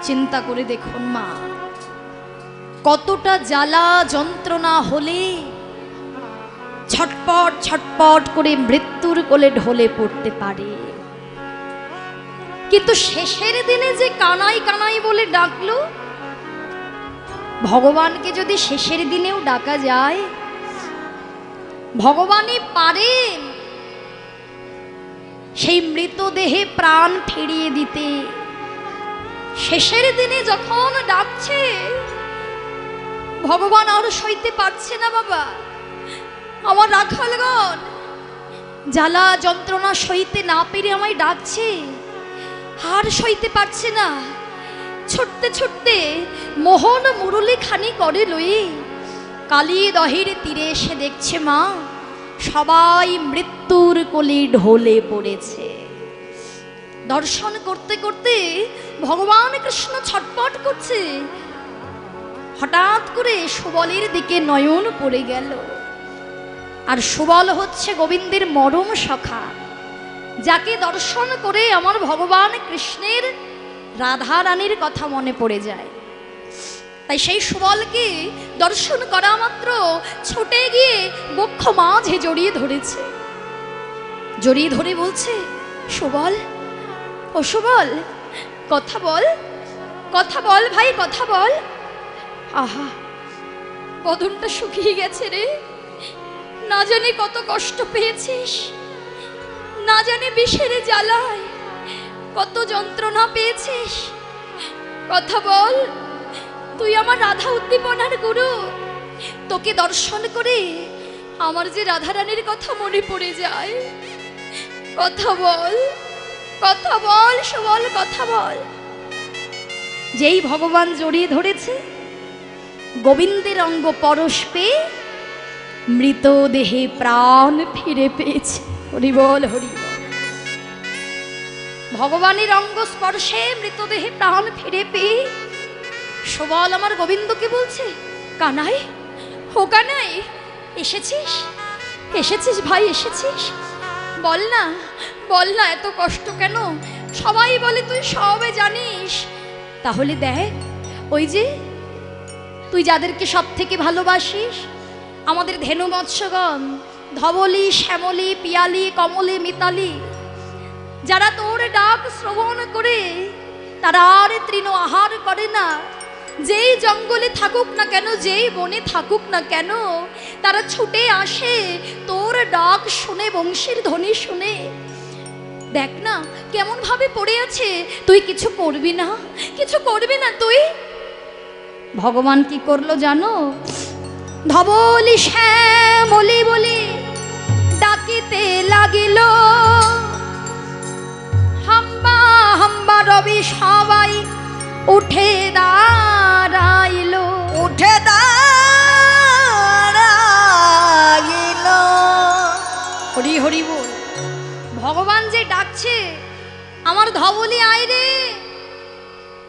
চিন্তা করে দেখুন মা, কতটা জ্বালা যন্ত্রণা হলে ছটপট ছটপট করে মৃত্যুর কোলে ঢলে পড়তে পারে। কিন্তু শেষের দিনে যে কানাই কানাই বলে ডাকলো, ভগবানকে যদি শেষের দিনেও ডাকা যায়, ভগবানই পারেন সেই মৃতদেহে প্রাণ ফিরিয়ে দিতে। শেষের দিনে যখন ডাকছে, ভগবান আর সইতে পারছে না বাবা, আমার রাখালগণ জ্বালা যন্ত্রণা সইতে না পেরে আমায় ডাকছে, আর সইতে পারছে না। ছুটতে ছুটতে মোহন মুরলি খানি করে লই কালী দহের তীরে এসে দেখছে মা, সবাই মৃত্যুর কোলে ঢলে পড়েছে। দর্শন করতে করতে ভগবান কৃষ্ণ ছটপট করছে। হঠাৎ করে সুবলের দিকে নয়ন পড়ে গেল। আর সুবল হচ্ছে গোবিন্দের মরম সখা, যাকে দর্শন করে আমার ভগবান কৃষ্ণের রাধা রানীর কথা মনে পড়ে যায়। তাই সেই সুবলকে দর্শন করা মাত্র ছুটে গিয়ে বক্ষ মাঝে জড়িয়ে ধরেছে। জড়িয়ে ধরে বলছে, সুবল, ও সুবল, কথা বল, কথা বল ভাই, কথা বল। আহা, বদনটা শুকিয়ে গেছে রে, না জানি কত কষ্ট পেয়েছিস, না জানি বিষের জ্বালায় কত যন্ত্রণা পেয়েছিস। কথা বল, তুই আমার রাধা উদ্দীপনার গুরু, তোকে দর্শন করে আমার যে রাধা রানীর কথা মনে পড়ে যায়। কথা বল, কথা বল সুবল, কথা বল। যেই ভগবান জড়িয়ে ধরেছে, গোবিন্দের অঙ্গ পরশ পেয়ে মৃতদেহে প্রাণ ফিরে পেয়েছে। হরি বল, হরি বল। ভগবানের অঙ্গ স্পর্শে মৃতদেহে প্রাণ ফিরে পেয়ে সুবল আমার গোবিন্দকে বলছে, কানাই, ও কানাই, এসেছিস, এসেছিস ভাই, এসেছিস, বল না, বল না, এত কষ্ট কেন? সবাই বলে তুই সবে জানিস। তাহলে দেখ, ওই যে তুই যাদেরকে সব থেকে ভালোবাসিস, আমাদের ধেনু মৎস্যগণ, ধবলি, শ্যামলি, পিয়ালি, কমলি, মিতালি, যারা তোর ডাক শ্রবণ করে তারা আর তৃণ আহার করে না, যেই জঙ্গলে থাকুক না কেন, যেই বনে থাকুক না কেন, তারা ছুটে আসে তোর ডাক শুনে, বংশীর ধ্বনি শুনে। দেখ না কেমন ভাবে পড়ে আছে, তুই কিছু করবি না, কিছু করবি না তুই। ভগবান কি করলো জানো? ধবলি শ্যামলি বলি ডাকিতে লাগিল, হাম্বা হাম্বা রবি সবাই উঠে দাঁড়াইল, উঠে দাঁড়াইল। হরি হরি বল। ভগবান যে ডাকছে, আমার ধবলি আয় রে,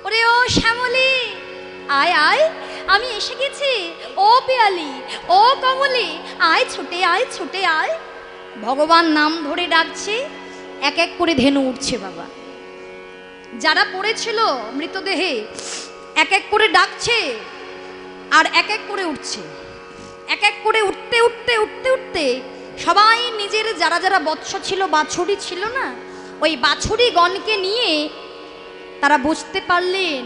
ওরে ও শ্যামলি আয় আয়, আমি এসে গেছি, ও পিয়ালি, ও কমলি, আয় ছুটে আয়, ছুটে আয়। ভগবান নাম ধরে ডাকছে, এক এক করে ধেনু উঠছে বাবা। যারা পড়েছিল মৃতদেহে এক এক করে ডাকছে, আর এক এক করে উঠছে। এক এক করে উঠতে উঠতে উঠতে উঠতে সবাই নিজের যারা যারা বৎস ছিল, বাছুরি ছিল না, ওই বাছুরি গণকে নিয়ে তারা বুঝতে পারলেন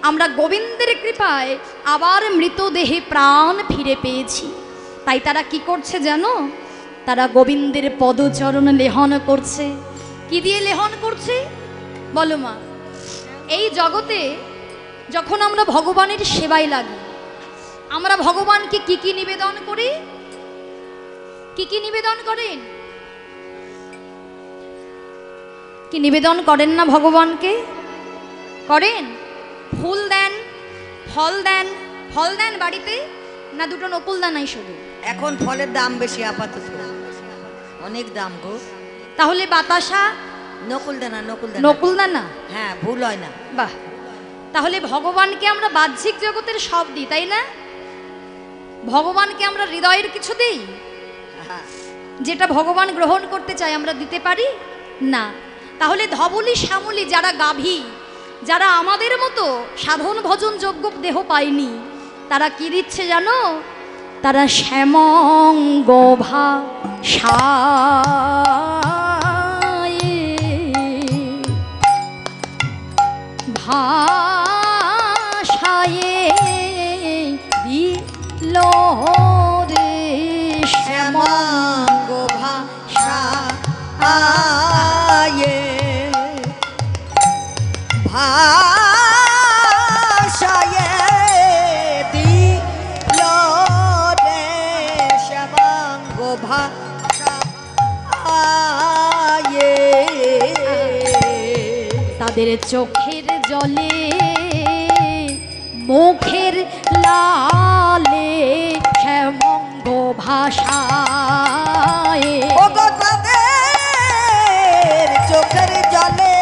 আমরা গোবিন্দের কৃপায় আবার মৃতদেহে প্রাণ ফিরে পেয়েছি। তাই তারা কি করছে জানো? তারা গোবিন্দের পদচরণ লেহন করছে। কি দিয়ে লেহন করছে বলো মা? এই জগতে যখন আমরা ভগবানের সেবায় লাগি, আমরা ভগবানকে কি কি নিবেদন করি? কি কি নিবেদন করেন? কি নিবেদন করেন না ভগবানকে? করেন। ফুল দেন, ফল দেন। ফল দেন বাড়িতে না দুটো নকুল দানাই শুধু? এখন ফলের দাম বেশি, আপাতত অনেক দাম গো। তাহলে বাতাসা, নকুল দানা, নকুল দানা, নকুল দানা। হ্যাঁ, ভুল হয় না। বাহ, তাহলে ভগবানকে আমরা বাহ্যিক জগতের সব দিই, তাই না? ভগবানকে আমরা হৃদয়ের কিছু দিই? যেটা ভগবান গ্রহণ করতে চাই আমরা দিতে পারি না। তাহলে ধবলি শ্যামলি যারা গাভী, যারা আমাদের মতো সাধন ভজন যোগ্য দেহ পায়নি, তারা কি দিচ্ছে জানো? তারা শ্যামঙ্গ ভাষায় দিল রে শ্যামঙ্গ ভাষায় ভাষায় দিল রে শ্যামঙ্গ ভাষায়। তাদের চোখের জলে মুখের লালে শ্যামঙ্গ ভাষায়। ওগো তাদের চোখের জলে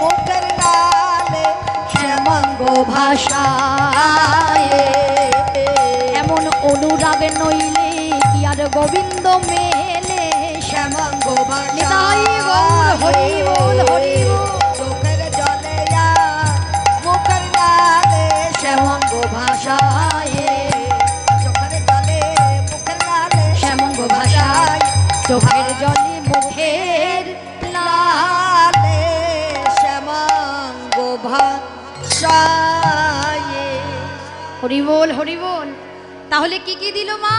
মুখের লালে শ্যামঙ্গ ভাষায়। এমন অনুরাগ নইলে কি আর গোবিন্দ মেলে শ্যামঙ্গ নিতাই গৌর হরি বল হরি বল। চোখের জলে মুখের লালে শ্যামঙ্গ ভাষায়। চোখের জলে মুখের লালে শ্যামঙ্গ ভাষায়। চোখের জলে মুখের লালে শ্যামঙ্গ ভাষায়। হরি বল হরি বল। তাহলে কি কি দিল মা?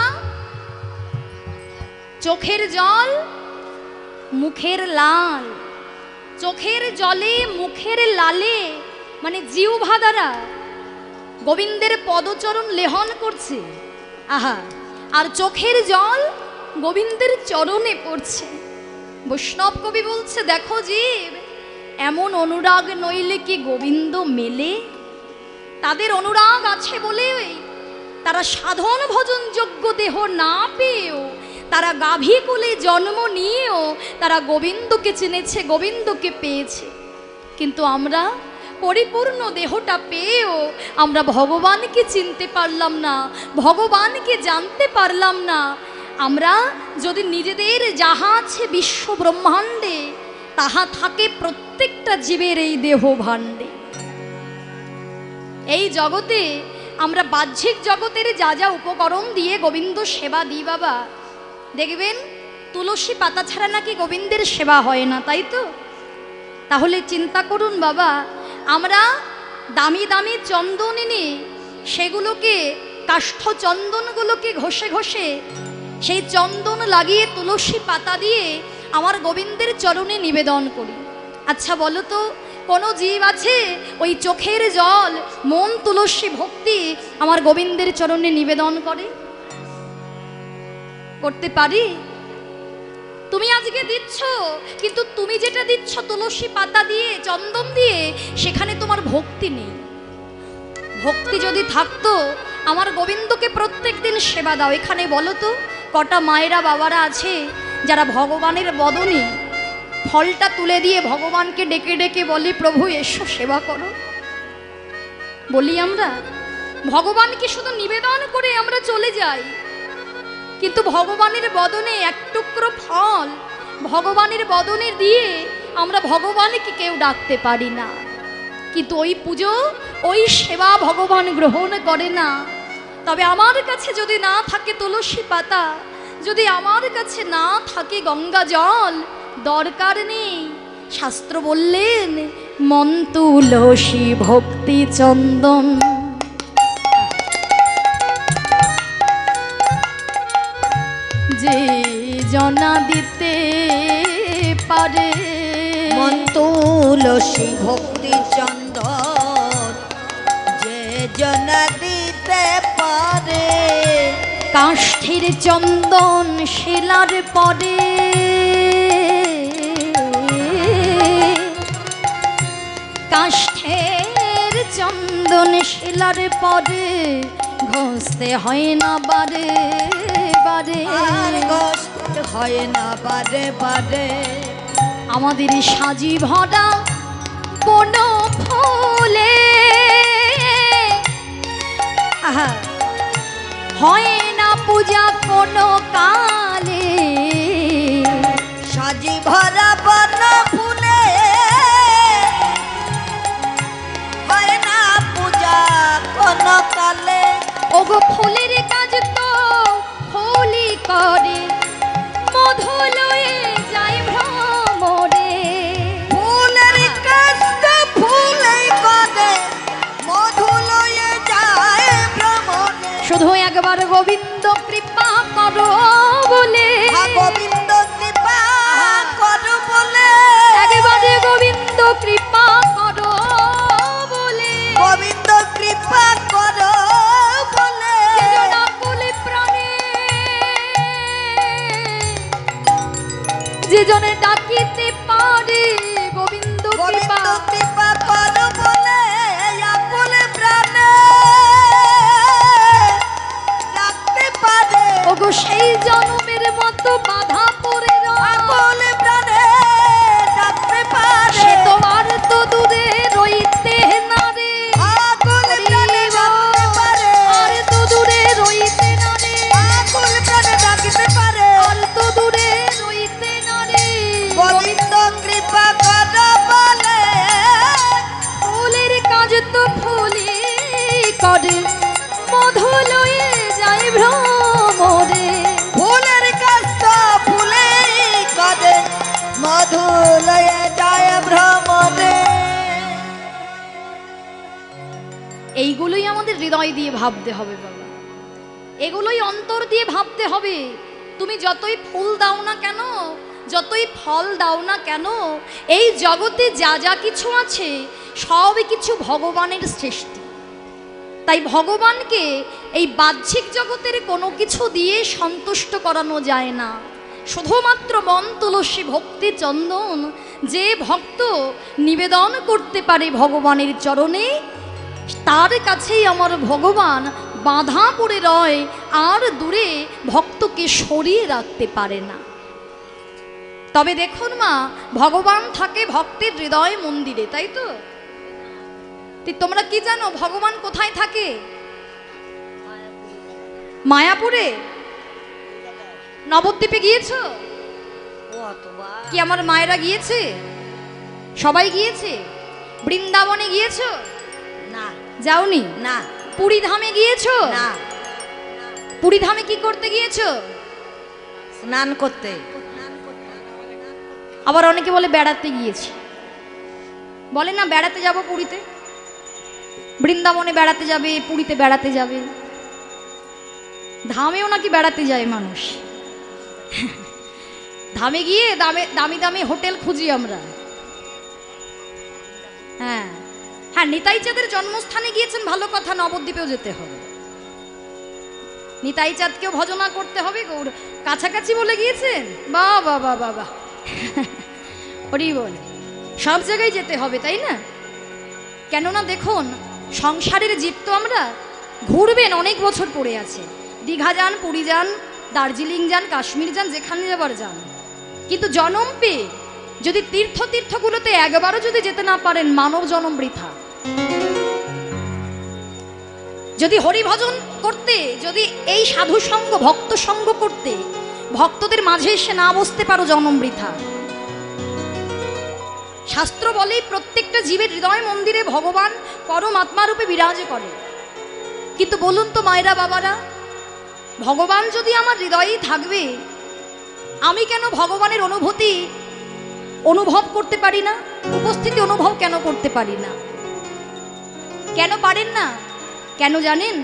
চোখের জল, মুখের লাল। চোখের জলে মুখের লালে মানে জিহ্বা দ্বারা গোবিন্দের পদচরণ লেহন করছে। আহা, আর চোখের জল গোবিন্দের চরণে পড়ছে। বৈষ্ণব কবি বলছে, দেখো জীব, এমন অনুরাগ নইলে কি গোবিন্দ মেলে? তাদের অনুরাগ আছে বলে তারা সাধন ভজন যোগ্য দেহ না পেয়েও, তারা গাভী কোলে জন্ম নিয়েও তারা গোবিন্দকে চিনেছে, গোবিন্দকে পেয়েছে। কিন্তু আমরা পরিপূর্ণ দেহটা পেয়েও আমরা ভগবানকে চিনতে পারলাম না, ভগবানকে জানতে পারলাম না। আমরা যদি নিজেদের যাহা আছে বিশ্ব ব্রহ্মাণ্ডে, তাহা থাকে প্রত্যেকটা জীবের এই দেহ ভাণ্ডে। এই জগতে আমরা বাহ্যিক জগতের যা যা উপকরণ দিয়ে গোবিন্দ সেবা দিই বাবা, দেখবেন তুলসী পাতা ছাড়া নাকি গোবিন্দের সেবা হয় না, তাই তো? তাহলে চিন্তা করুন বাবা, আমরা দামি দামি চন্দন এনে সেগুলোকে, কাষ্ঠ চন্দনগুলোকে ঘষে ঘষে সেই চন্দন লাগিয়ে তুলসী পাতা দিয়ে আমার গোবিন্দের চরণে নিবেদন করি। আচ্ছা বলো তো, কোনো জীব আছে ওই চোখের জল, মন, তুলসী ভক্তি আমার গোবিন্দের চরণে নিবেদন করে? করতে পারি? তুমি আজকে দিচ্ছ, কিন্তু তুমি যেটা দিচ্ছ তুলসী পাতা দিয়ে, চন্দন দিয়ে, সেখানে তোমার ভক্তি নেই। ভক্তি যদি থাকতো, আমার গোবিন্দকে প্রত্যেক দিন সেবা দাও। এখানে বলো তো কটা মায়েরা বাবারা আছে যারা ভগবানের বদনে ফলটা তুলে দিয়ে ভগবানকে ডেকে ডেকে বলি, প্রভু এসো সেবা করো? বলি আমরা? ভগবানকে শুধু নিবেদন করে আমরা চলে যাই, কিন্তু ভগবানের বদনে এক টুকরো ফল ভগবানের বদনে দিয়ে আমরা ভগবানকে কেউ ডাকতে পারি না। কিন্তু ওই পুজো, ওই সেবা ভগবান গ্রহণ করে না। তবে আমার কাছে যদি না থাকে তুলসী পাতা, যদি আমার কাছে না থাকে গঙ্গা জল, দরকার নেই। শাস্ত্র বললেন, মন তুলসী ভক্তি চন্দন, যে জনা দিতে পারে। মন তুলসী ভক্তি চন্দন, যে জনা দিতে পারে। কাষ্ঠের চন্দন শিলার পরে, কাষ্ঠের চন্দন শিলার পরে ঘষতে হয় না বারে বারে, ঘষতে হয় না বারে বারে। আমাদের সাজি ভরা বন ফুলে হয় না পূজা কোনো কালে। সাজি ভরা বন ফুলে ওগো ফুলের কাজ তো ফুলই করে, মধু লয়ে যায় ভ্রমরে। ফুলের কাজ তো ফুলেই করে, মধু লয়ে যায় ভ্রমণে। শুধু একবার গোবিন্দ কৃপা করো বলে, গোবিন্দ কৃপা করো বলে, একবারে গোবিন্দ কৃপা করো বলে, গোবিন্দ কৃপা করো বলে, সেজন আকুলে প্রাণে যে জনে ডাকিতে পারে গোবিন্দ কৃপা। গোবিন্দ কৃপা করো বলে, আকুলে প্রাণে ডাকতে পারে। ওগো সেই জনমের মতো বাধা পড়ে রয়, আকুলে প্রাণে ডাকতে পারে। সে তো আর তো দূরে রইতে না রে, আকুলে প্রাণে ডাকতে পারে। আর তো দূরে রইতে না রে, আকুলে প্রাণে ডাকতে পারে। আর তো দূরে রইতে না রে। গোবিন্দ কৃপা করো বলে, ফুলের কাজ তো ফুলি করে, মধু লয়ে যায় ভ্রমরে। ফুলের কাজ তো ফুলেই করে, মধু লয়ে যায় ভ্রমণে। এইগুলোই আমাদের হৃদয় দিয়ে ভাবতে হবে বাবা, এগুলোই অন্তর দিয়ে ভাবতে হবে। তুমি যতই ফুল দাও না কেন, যতই ফল দাও না কেন, এই জগতে যা যা কিছু আছে সবই কিছু ভগবানের সৃষ্টি। তাই ভগবানকে এই বাহ্যিক জগতের কোনো কিছু দিয়ে সন্তুষ্ট করানো যায় না। শুধুমাত্র মন তুলসী ভক্তি চন্দন যে ভক্ত নিবেদন করতে পারে ভগবানের চরণে, তার কাছেই আমার ভগবান বাধা পড়ে রয়, আর দূরে ভক্তকে সরিয়ে রাখতে পারে না। তবে দেখুন মা, ভগবান থাকে ভক্তের হৃদয় মন্দিরে, তাই তো? তোমরা কি জানো ভগবান কোথায় থাকে? মায়াপুরে। নবদ্বীপে গিয়েছো? কি আমার মায়েরা গিয়েছে? সবাই গিয়েছে? বৃন্দাবনে গিয়েছো? না যাওনি? না পুরী ধামে গিয়েছো? না, পুরী ধামে কি করতে গিয়েছো? স্নান করতে। আবার অনেকে বলে বেড়াতে গিয়েছি, বলে না বেড়াতে যাব পুরীতে, বৃন্দাবনে বেড়াতে যাবে, পুরীতে বেড়াতে যাবে। ধামেও নাকি বেড়াতে যায় মানুষ। ধামে গিয়ে দামি দামি হোটেল খুঁজি আমরা। হ্যাঁ হ্যাঁ, নিতাই চাঁদের জন্মস্থানে গিয়েছেন, ভালো কথা, নবদ্বীপেও যেতে হবে। নিতাই চাঁদকেও ভজনা করতে হবে, গৌর কাছাকাছি বলে গিয়েছেন। বা বা বা বা বা, হরি বল, সব জায়গায় যেতে হবে, তাই না? কেননা দেখুন, সংসারের জীব তো আমরা, ঘুরবেন অনেক বছর পড়ে আছে। দীঘা যান, পুরী যান, দার্জিলিং যান, কাশ্মীর যান, যেখানে যাবার যান, কিন্তু জনম পেয়ে যদি তীর্থগুলোতে একবারও যদি যেতে না পারেন, মানব জনম বৃথা। যদি হরিভজন করতে, যদি এই সাধু সঙ্গ ভক্ত সঙ্গ করতে ভক্তদের মাঝে এসে না বসতে পারো, জনম বৃথা। শাস্ত্র বলে প্রত্যেকটা জীবের হৃদয় মন্দিরে ভগবান পরমাত্মা রূপে বিরাজ করে। কিন্তু বলুন তো মায়েরা বাবারা, ভগবান যদি আমার হৃদয়েই থাকবে, আমি কেন ভগবানের অনুভূতি অনুভব করতে পারি না? উপস্থিতি অনুভব কেন করতে পারি না? কেন পারেন না? কেন জানেন?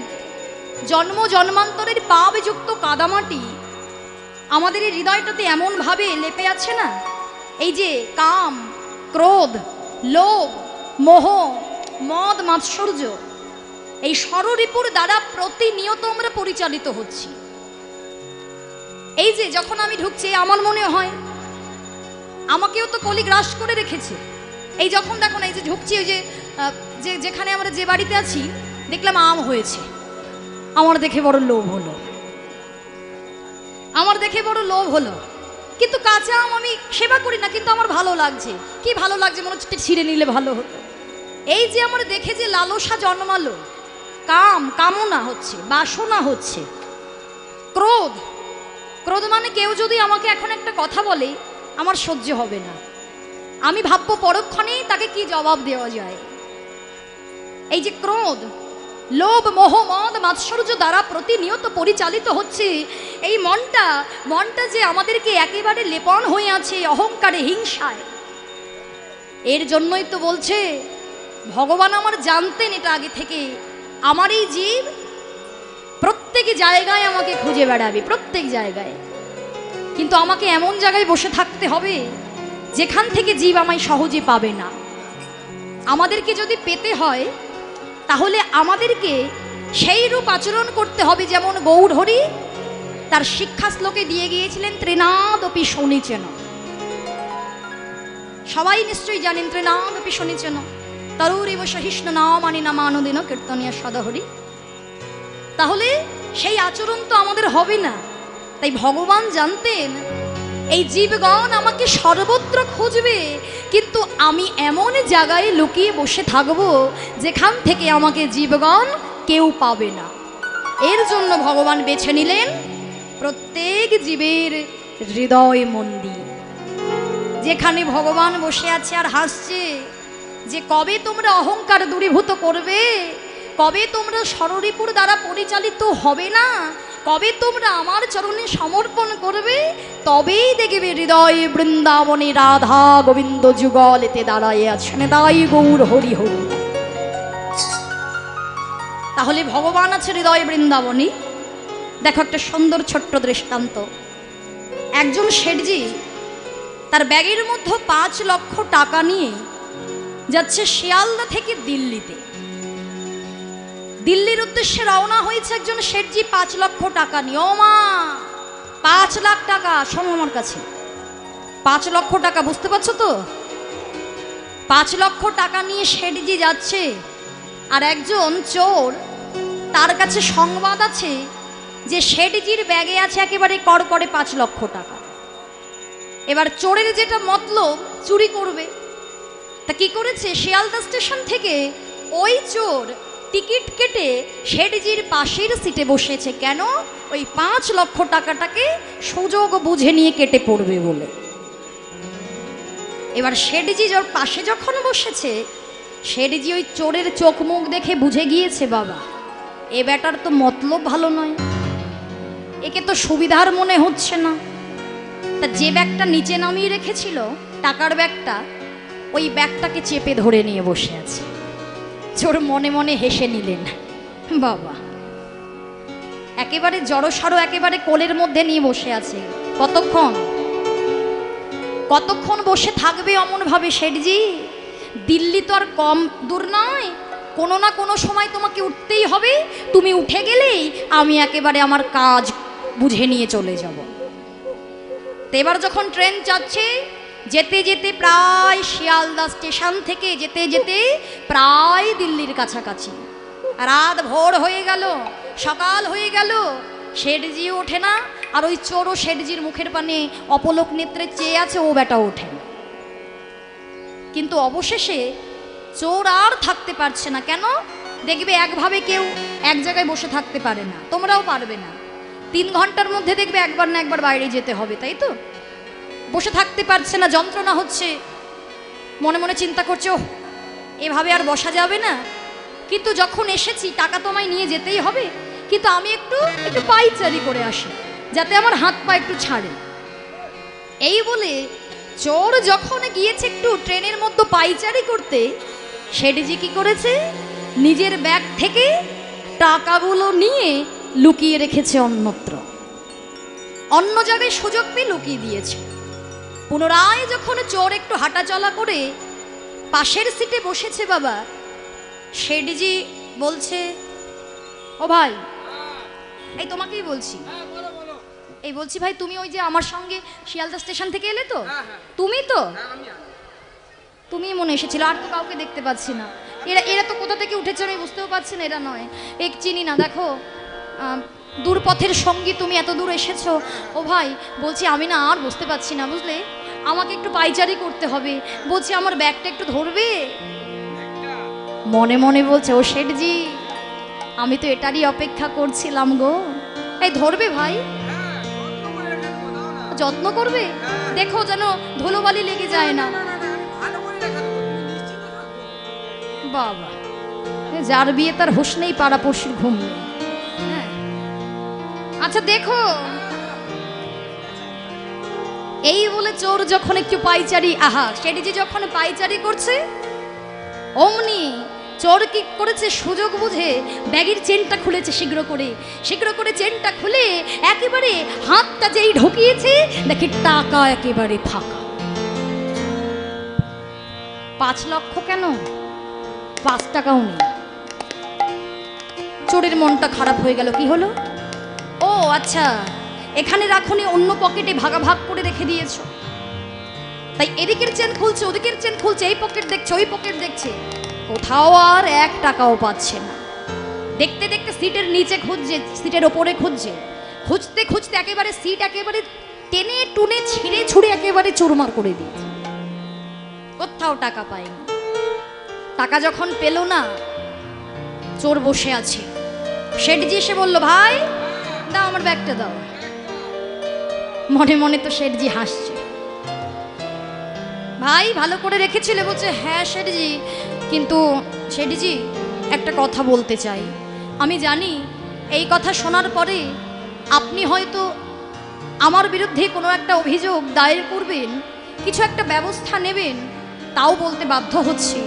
জন্ম জন্মান্তরের পাপযুক্ত কাদামাটি আমাদের এই হৃদয়টাতে এমনভাবে লেপে আছে না, এই যে কাম, ক্রোধ, লোভ, মোহ, মদ, মাৎসর্য, এই ষড়রিপুর দ্বারা প্রতিনিয়ত আমরা পরিচালিত হচ্ছি। এই যে যখন আমি ঢুকছি, আমার মনে হয় আমাকেও তো কলি গ্রাস করে রেখেছে। এই যখন দেখো না, এই যে ঢুকছি, ওই যে যেখানে আমরা যে বাড়িতে আছি, দেখলাম আম হয়েছে, আমার দেখে বড় লোভ হলো, আমার দেখে বড় লোভ হলো। কিন্তু কাঁচা আম আমি সেবা করি না, কিন্তু আমার ভালো লাগছে। কি ভালো লাগছে, মনে হচ্ছে ছিঁড়ে নিলে ভালো হতো। এই যে আমার দেখে যে লালসা জন্মালো, কামনা হচ্ছে, বাসনা হচ্ছে, ক্রোধ। ক্রোধ মানে কেউ যদি আমাকে এখন একটা কথা বলে, আমার সহ্য হবে না, আমি ভাববো পরক্ষণেই তাকে কি জবাব দেওয়া যায়। এই যে ক্রোধ, লোভ মোহ মদ মাৎসর্য দ্বারা প্রতিনিয়ত পরিচালিত হচ্ছে এই মনটা যে আমাদেরকে একেবারে লেপন হয়ে আছে অহংকারে হিংসায়। এর জন্যই তো বলছে ভগবান আমার জানতেন এটা আগে থেকে, আমার এই জীব প্রত্যেক জায়গায় আমাকে খুঁজে বেড়াবে, প্রত্যেক জায়গায়, কিন্তু আমাকে এমন জায়গায় বসে থাকতে হবে যেখান থেকে জীব আমায় সহজে পাবে না। আমাদেরকে যদি পেতে হয় তাহলে আমাদেরকে সেই রূপ আচরণ করতে হবে যেমন গৌরহরি তার শিক্ষা শ্লোকে দিয়ে গিয়েছিলেন, ত্রিনাদপি শনিচেন। সবাই নিশ্চয়ই জানেন ত্রিনাদপি শনিচেন তরুরিব সহিষ্ণু নামানি নামানুদিন কীর্তনিয়া সদহরি। তাহলে সেই আচরণ তো আমাদের হবে না। তাই ভগবান জানতেন এই জীবগণ আমাকে সর্বত্র খুঁজবে, কিন্তু আমি এমন জায়গায় লুকিয়ে বসে থাকব যেখান থেকে আমাকে জীবগণ কেউ পাবে না। এর জন্য ভগবান বেছে নিলেন প্রত্যেক জীবের হৃদয় মন্দির, যেখানে ভগবান বসে আছে আর হাসছে যে কবে তোমরা অহংকার দূরীভূত করবে, কবে তোমরা ষড়রিপুর দ্বারা পরিচালিত হবে না, কবে তোমরা আমার চরণে সমর্পণ করবে, তবেই দেখবে হৃদয় বৃন্দাবনে রাধা গোবিন্দ যুগলেতে দাঁড়ায় আছেন দাই গৌর হরি হরি। তাহলে ভগবান আছে হৃদয় বৃন্দাবনী। দেখো একটা সুন্দর ছোট্ট দৃষ্টান্ত। একজন শেঠজি তার ব্যাগের মধ্যে 5 লক্ষ টাকা নিয়ে যাচ্ছে শিয়ালদা থেকে দিল্লিতে। দিল্লির উদ্দেশ্যে রওনা হয়েছে একজন শেঠজি 5 লক্ষ টাকা নিয়ে। ও মা, 5 লাখ টাকা! শোনো আমার কাছে, 5 লক্ষ টাকা, বুঝতে পারছো তো? 5 লক্ষ টাকা নিয়ে শেঠজি যাচ্ছে, আর একজন চোর, তার কাছে সংবাদ আছে যে শেঠজির ব্যাগে আছে একেবারে কড়কড়ে 5 লক্ষ টাকা। এবার চোরের যেটা মতলব চুরি করবে, তা কি করেছে, শিয়ালদা স্টেশন থেকে ওই চোর টিকিট কেটে শেঠজির পাশের সিটে বসেছে। কেন? ওই 5 লক্ষ টাকাটাকে সুযোগ বুঝে নিয়ে কেটে পড়বে বলে। এবার শেঠজি ওর পাশে যখন বসেছে, শেঠজি ওই চোরের চোখ মুখ দেখে বুঝে গিয়েছে, বাবা এ ব্যাটার তো মতলব ভালো নয়, একে তো সুবিধার মনে হচ্ছে না। তা যে ব্যাগটা নিচে নামিয়ে রেখেছিল, টাকার ব্যাগটা, ওই ব্যাগটাকে চেপে ধরে নিয়ে বসে আছে। চোর মনে মনে হেসে নিলেন, বাবা একেবারে জড়সড় একেবারে কোলের মধ্যে নিয়ে বসে আছে। কতক্ষণ বসে থাকবে অমন ভাবে শেঠজি? দিল্লি তো আর কম দূর নয়, কোনো না কোনো সময় তোমাকে উঠতেই হবে। তুমি উঠে গেলেই আমি একেবারে আমার কাজ বুঝে নিয়ে চলে যাব। তো এবার যখন ট্রেন যাচ্ছে, যেতে যেতে প্রায় শিয়ালদা স্টেশন থেকে যেতে যেতে প্রায় দিল্লির কাছাকাছি, রাত ভোর হয়ে গেল, সকাল হয়ে গেল, শেঠজি ওঠে না, আর ওই চোরও শেঠজির মুখের পানে অপলক নেত্রে চেয়ে আছে, ও বেটা ওঠে না। কিন্তু অবশেষে চোর আর থাকতে পারছে না। কেন? দেখবে একভাবে কেউ এক জায়গায় বসে থাকতে পারে না, তোমরাও পারবে না। 3 ঘন্টার মধ্যে দেখবে একবার না একবার বাইরে যেতে হবে, তাই তো? বসে থাকতে পারছে না, যন্ত্রণা হচ্ছে, মনে মনে চিন্তা করছে, ও এভাবে আর বসা যাবে না। কিন্তু যখন এসেছি টাকা তো আমায় নিয়ে যেতেই হবে, কিন্তু আমি একটু পাইচারি করে আসি যাতে আমার হাত পা একটু ছাড়ে। এই বলে চোর যখন গিয়েছে একটু ট্রেনের মধ্যে পাইচারি করতে, শেঠজি কি করেছে, নিজের ব্যাগ থেকে টাকাগুলো নিয়ে লুকিয়ে রেখেছে অন্যত্র, অন্য জায়গায় সুযোগ পেয়ে লুকিয়ে দিয়েছে। পুনরায় যখন চোর একটু হাঁটাচলা করে পাশের সিটে বসেছে, বাবা শেঠজি বলছে, ও ভাই, এই তোমাকেই বলছি, এই বলছি ভাই, তুমি ওই যে আমার সঙ্গে শিয়ালদা স্টেশন থেকে এলে তো? তুমি তো? তুমি মনে এসেছিল, আর তো কাউকে দেখতে পাচ্ছি না। এরা তো কোথা থেকে উঠেছে আমি বুঝতেও পারছি না, এরা নয়, এক চিনি না। দেখো দূর পথের সঙ্গী, তুমি এত দূর এসেছো। ও ভাই বলছি, আমি না আর বুঝতে পারছি না, বুঝলে, আমাকে একটু পাইচারি করতে হবে, বলছি আমার ব্যাগটা একটু ধরবে। মনে মনে বলছে, ও শেঠজি, আমি তো এটারই অপেক্ষা করছিলাম গো। এই ধরবে ভাই? যত্ন করবে, দেখো যেন ধুলোবালি লেগে যায় না। বাবা যার বিয়ে তার হুঁশ নেই, পাড়াপড়শির ঘুম নেই। হ্যাঁ। আচ্ছা দেখো, এই বলে চোর যখন একটু পাইচারি, আহা সেটিজি যখন পাইচারি করছে, অমনি চোর কি করেছে, সুযোগ বুঝে ব্যাগের চেনটা খুলেছে শীঘ্র করে চেনটা খুলে একেবারে হাতটা যেই ঢুকিয়েছে, দেখি টাকা একেবারে ফাঁকা। 5 লক্ষ কেন, 5 টাকাও নেই। চোরের মনটা খারাপ হয়ে গেল। কি হলো? ও আচ্ছা, এখানে রাখুনি, অন্য পকেটে ভাগাভাগ করে রেখে দিয়েছো। তাই এদিকের চেন খুলছে, ওদিকের চেন খুলছে, এই পকেট দেখছে, ওই পকেট দেখছে, কোথাও আর 1 টাকাও পাচ্ছে না। দেখতে দেখতে সিটের নিচে খুঁজছে, সিটের ওপরে খুঁজছে, খুঁজতে খুঁজতে একেবারে সিট একেবারে টেনে টুনে ছিঁড়ে ছুঁড়ে একেবারে চুরমার করে দিয়েছে। কোথাও টাকা পায়নি। টাকা যখন পেল না, চোর বসে আছে। শেঠজি এসে বলল, ভাই দাও আমার ব্যাগটা দাও। মনে মনে তো শেঠজি হাসছে। ভাই ভালো করে রেখেছিলে? বলছে, হ্যাঁ শেঠজি, কিন্তু শেঠজি একটা কথা বলতে চাই। আমি জানি এই কথা শোনার পরে আপনি হয়তো আমার বিরুদ্ধে কোনো একটা অভিযোগ দায়ের করবেন, কিছু একটা ব্যবস্থা নেবেন, তাও বলতে বাধ্য হচ্ছে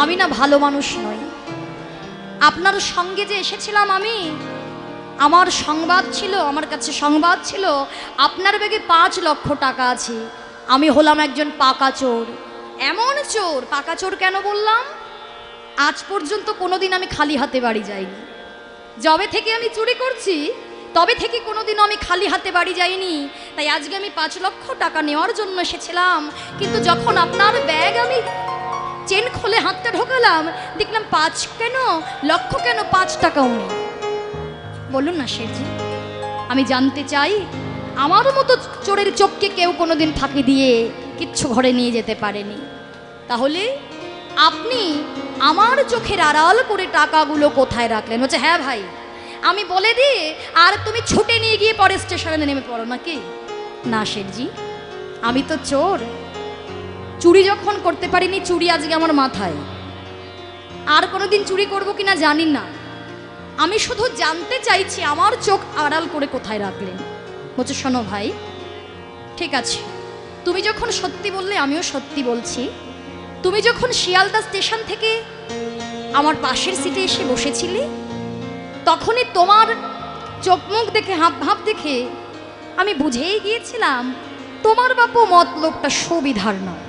আমি না ভালো মানুষ নই। আপনার সঙ্গে যে এসেছিলাম আমি, আমার সংবাদ ছিল, আমার কাছে সংবাদ ছিল আপনার ব্যাগে 5 লক্ষ টাকা আছে। আমি হলাম একজন পাকা চোর। এমন চোর, পাকা চোর কেন বললাম, আজ পর্যন্ত কোনোদিন আমি খালি হাতে বাড়ি যাইনি। যবে থেকে আমি চুরি করছি তবে থেকে কোনোদিনও আমি খালি হাতে বাড়ি যাইনি। তাই আজকে আমি 5 লক্ষ টাকা নেওয়ার জন্য এসেছিলাম, কিন্তু যখন আপনার ব্যাগ আমি চেন খুলে হাতটা ঢোকালাম, দেখলাম 5 কেন, লক্ষ কেন, 5 টাকাও নেই। বলুন না শেঠজি, আমি জানতে চাই, আমার মতো চোরের চোখকে কেউ কোনোদিন ফাঁকি দিয়ে কিচ্ছু ঘরে নিয়ে যেতে পারেনি, তাহলে আপনি আমার চোখের আড়াল করে টাকাগুলো কোথায় রাখলেন? বলছে, হ্যাঁ ভাই আমি বলে দিই, আর তুমি ছুটে নিয়ে গিয়ে পরে স্টেশনে নেমে পড়ো নাকি? না শেঠজি, আমি তো চোর, চুরি যখন করতে পারিনি, চুরি আজকে আমার মাথায়, আর কোনোদিন চুরি করবো কিনা জানি না। আমি শুধু জানতে চাইছি আমার চোখ আড়াল করে কোথায় রাখলেন। বলছে, শোনো ভাই, ঠিক আছে, তুমি যখন সত্যি বললে আমিও সত্যি বলছি। তুমি যখন শিয়ালদা স্টেশন থেকে আমার পাশের সিটে এসে বসেছিলে, তখনই তোমার চোখ মুখ দেখে, হাব ভাব দেখে আমি বুঝেই গিয়েছিলাম তোমার বাপু মতলবটা সুবিধার নয়।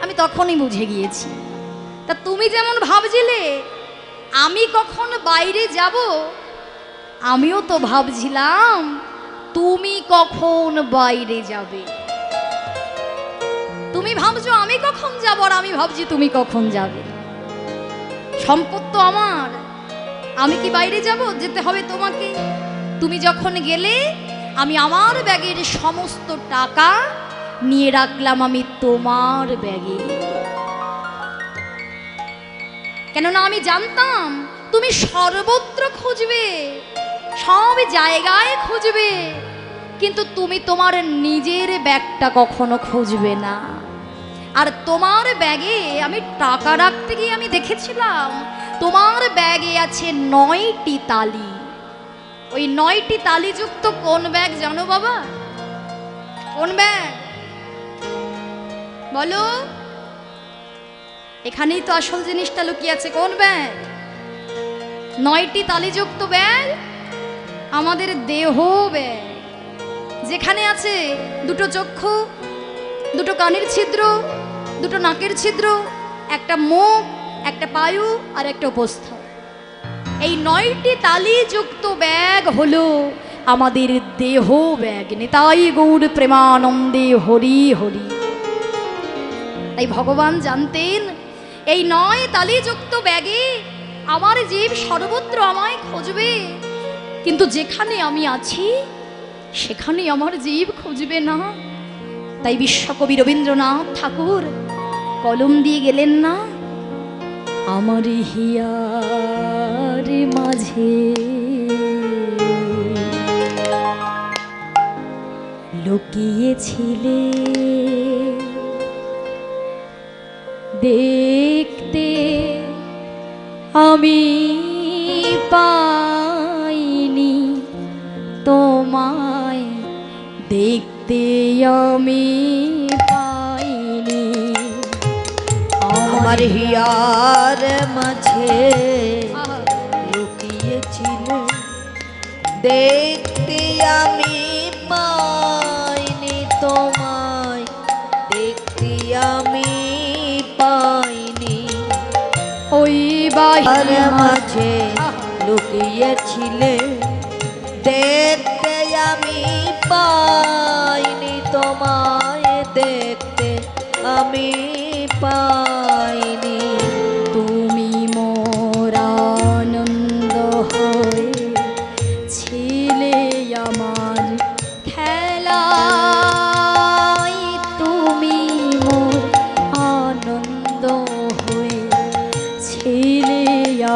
আমি তখনই বুঝে গিয়েছি। তা তুমি যেমন ভাবছিলে আমি কখন বাইরে যাব, আমিও তো ভাবছিলাম তুমি কখন বাইরে যাবে। তুমি ভাবছো আমি কখন যাব, আর আমি ভাবছি তুমি কখন যাবে। সম্পদ তো আমার, আমি কি বাইরে যাব? যেতে হবে তোমাকে। তুমি যখন গেলে আমি আমার ব্যাগের সমস্ত টাকা নিয়ে রাখলাম আমি তোমার ব্যাগে, কেননা আমি জানতাম তুমি সর্বত্র খুঁজবে, সব জায়গায় খুঁজবে, কিন্তু তুমি তোমার নিজের ব্যাগটা কখনো খুঁজবে না। আর তোমার ব্যাগে আমি টাকা রাখতে গিয়ে আমি দেখেছিলাম তোমার ব্যাগে আছে 9টি তালি। ওই 9টি তালিযুক্ত কোন ব্যাগ জানো বাবা? কোন ব্যাগ বলো? এখানেই তো আসল জিনিসটা লুকিয়ে আছে। কোন ব্যাগ? 9টি তালিযুক্ত ব্যাগ আমাদের দেহ ব্যাগ, যেখানে আছে 2টো চক্ষু, 2টো কানের ছিদ্র, 2টো নাকের ছিদ্র, একটা মুখ, একটা পায়ু আর একটা উপস্থ। এই 9টি তালিযুক্ত ব্যাগ হলো আমাদের দেহ ব্যাগ। নিতাই গৌর প্রেমানন্দে হরি হরি। তাই ভগবান জানতেন এই 9 তালিযুক্ত ব্যাগে আমার জীব সর্বত্র আমায় খুঁজবে, কিন্তু যেখানে আমি আছি সেখানে আমার জীব খুঁজবে না। তাই বিশ্বকবি রবীন্দ্রনাথ ঠাকুর কলম দিয়ে গেলেন না, আমার হিয়ার মাঝে লুকিয়েছিলে দেখতে আমি পাইনি তোমায় দেখতে আমি পাইনি আমার হিয়ার মাঝে লুকিয়েছিল দেখতে আমি পাইনি তোমায় দেখতে আমি পাইনি ওই আর বাহির মাঝে লুকিয়েছিলে দেখতে আমি পাইনি তোমায় দেখতে আমি পাইনি তুমি মোর আনন্দ হয়ে ছিলে আমার খেলায় তুমি মোর আনন্দ হয়ে ছিলে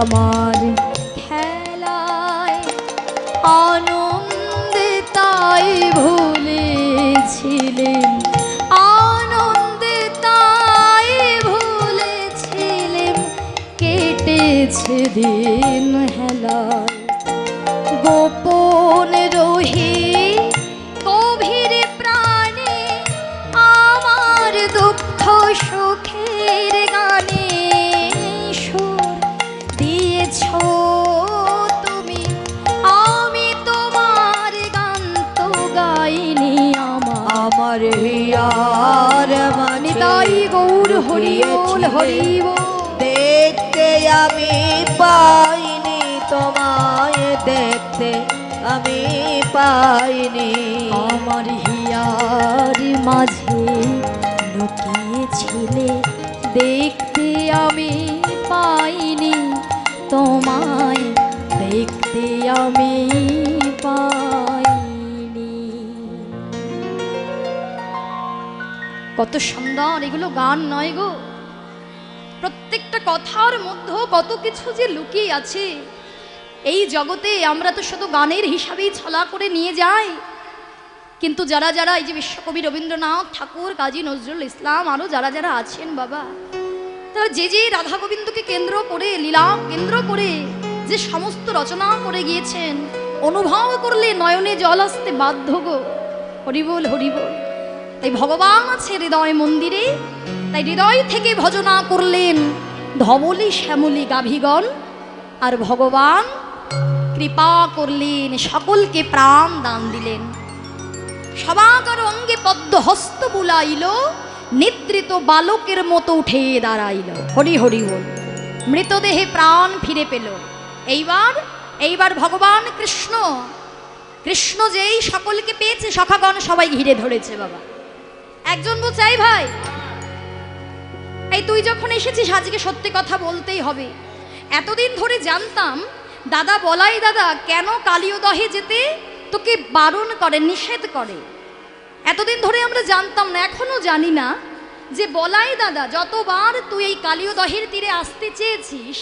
আমার খেলায় আনন্দে তাই ভুলেছিলেন আনন্দে তাই ভুলেছিলেন কেটেছে দিন হেলায় গোপন রহি গভীর প্রাণে আমার দুঃখ সুখের গানে সুর দিয়েছ তুমি আমি তোমার গান তো গাইনি আমার হিয়ার আমি মাঝে তাই গৌর হরি বল হরি বল দেখতে আমি পাইনি তোমায় দেখতে আমি পাইনি আমার হিয়ার মাঝে লুকিয়েছিলে দেখতে আমি পাইনি তোমায় দেখতে আমি পাইনি। কত সুন্দর এগুলো গান নয় গো, প্রত্যেকটা কথার মধ্যে কত কিছু যে লুকিয়ে আছে। এই জগতে আমরা তো শুধু গানের হিসাবেই ছলা করে নিয়ে যাই, কিন্তু যারা যারা এই যে বিশ্বকবি রবীন্দ্রনাথ ঠাকুর, কাজী নজরুল ইসলাম, আরও যারা যারা আছেন বাবা, তারা যে যে রাধা গোবিন্দকে কেন্দ্র করে, লীলা কেন্দ্র করে যে সমস্ত রচনা করে গিয়েছেন, অনুভব করলে নয়নে জল আসতে বাধ্য গো। হরিবোল হরিবোল। তাই ভগবান আছে হৃদয় মন্দিরে, তাই হৃদয় থেকে ভজনা করলেন ধবলি শ্যামলি গাভীগণ, আর ভগবান কৃপা করলেন, সকলকে প্রাণ দান দিলেন। সবাকার অঙ্গে পদ্ম হস্ত বুলাইল, নিদ্রিত বালকের মতো উঠে দাঁড়াইল। হরি হরি বল। মৃতদেহে প্রাণ ফিরে পেল। এইবার ভগবান কৃষ্ণ, কৃষ্ণ যেই সকলকে পেয়েছে, সখাগণ সবাই ঘিরে ধরেছে বাবা। একজন বলছে, এই ভাই, এই তুই যখন এসেছিস আজকে সত্যি কথা বলতেই হবে। এতদিন ধরে জানতাম দাদা বলাই দাদা কেন কালীয়দহে যেতে তোকে বারণ করে, নিষেধ করে। এতদিন ধরে আমরা জানতাম না, এখনো জানি না যে বলাই দাদা যতবার তুই এই কালীয়দহের তীরে আসতে চেয়েছিস,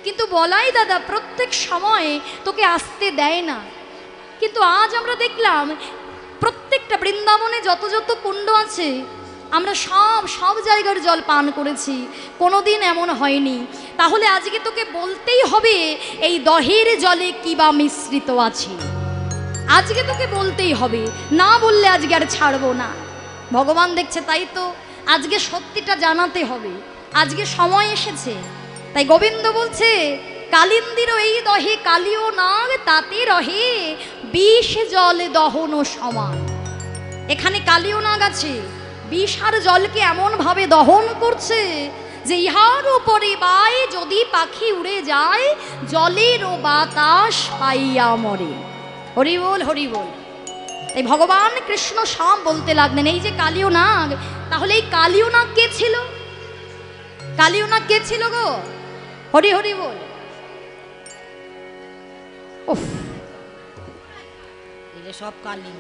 কিন্তু বলাই দাদা প্রত্যেক সময়ে তোকে আসতে দেয় না। কিন্তু আজ আমরা দেখলাম প্রত্যেকটা বৃন্দাবনে যত যত কুণ্ড আছে, আমরা সব জায়গার জল পান করেছি, কোনোদিন এমন হয়নি। তাহলে আজকে তোকে বলতেই হবে এই দহের জলে কি বা মিশ্রিত আছে, আজকে তোকে বলতেই হবে, না বললে আজকে আর ছাড়বো না। ভগবান দেখছে, তাই তো আজকে সত্যিটা জানাতে হবে, আজকে সময় এসেছে। তাই গোবিন্দ বলছে, কালিন্দির এই দহে কালিও নাগ তাতে রহে, বিষ জলে দহন সমান। এখানে কালিও নাগ আছে, বিষ আর জলকে এমন ভাবে দহন করছে যে ইহার উপরে বায় যদি পাখি উড়ে যায়, জলের ও বাতাস পাইয়া মরে। হরি বল হরি বল। এই ভগবান কৃষ্ণ সব বলতে লাগলেন, এই যে কালীয় নাগ, তাহলে এই কালীয় নাগ কে ছিল? কালীয় নাগ কে ছিল গো? হরি হরি বল। উফ, এগুলো সব কালী।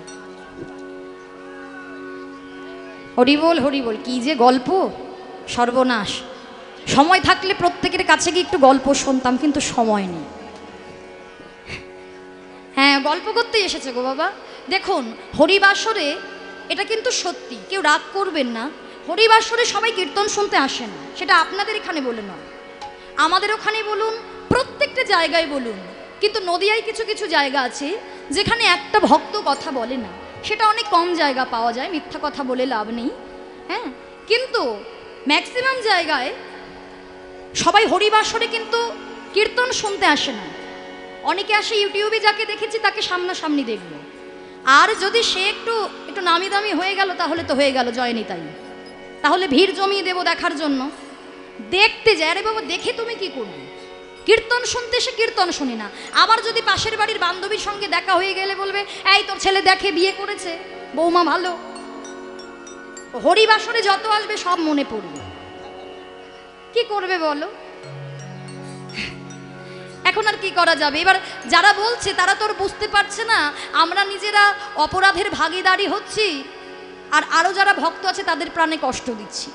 হরি বল হরি বল। কি যে গল্প, সর্বনাশ। সময় থাকলে প্রত্যেকের কাছে গিয়ে একটু গল্প শুনতাম, কিন্তু সময় নেই। হ্যাঁ, গল্প করতেই এসেছে গো বাবা। দেখুন, হরিবাসরে এটা কিন্তু সত্যি, কেউ রাগ করবেন না, হরিবাসরে সবাই কীর্তন শুনতে আসে না। সেটা আপনাদের এখানে বলে নয়, আমাদের ওখানে বলুন, প্রত্যেকটা জায়গায় বলুন, কিন্তু নদিয়ায় কিছু কিছু জায়গা আছে যেখানে একটা ভক্ত কথা বলে না। সেটা অনেক কম জায়গা পাওয়া যায়, মিথ্যা কথা বলে লাভ নেই। হ্যাঁ, কিন্তু ম্যাক্সিমাম জায়গায় সবাই হরিবাসরে কিন্তু কীর্তন শুনতে আসে না। অনেকে আসে ইউটিউবে, যাকে দেখেছি তাকে সামনাসামনি দেখবো। আর যদি সে একটু একটু নামি দামি হয়ে গেল তাহলে তো হয়ে গেল জয়নি, তাই তাহলে ভিড় জমিয়ে দেবো দেখার জন্য। দেখতে যায়, আরে বাবা দেখে তুমি কি করবে? কীর্তন শুনতে সে কীর্তন শুনি না। আবার যদি পাশের বাড়ির বান্ধবীর সঙ্গে দেখা হয়ে গেলে বলবে, এই তোর ছেলে দেখে বিয়ে করেছে, বৌমা ভালো। হরিবাসরে যত আসবে সব মনে পড়বে। কি করবে বলো? এখন আর কি করা যাবে? এবার যারা বলছে তারা তো বুঝতে পারছে না আমরা নিজেরা অপরাধের ভাগীদারি হচ্ছি, আর আরো যারা ভক্ত আছে তাদের প্রাণে কষ্ট দিচ্ছি।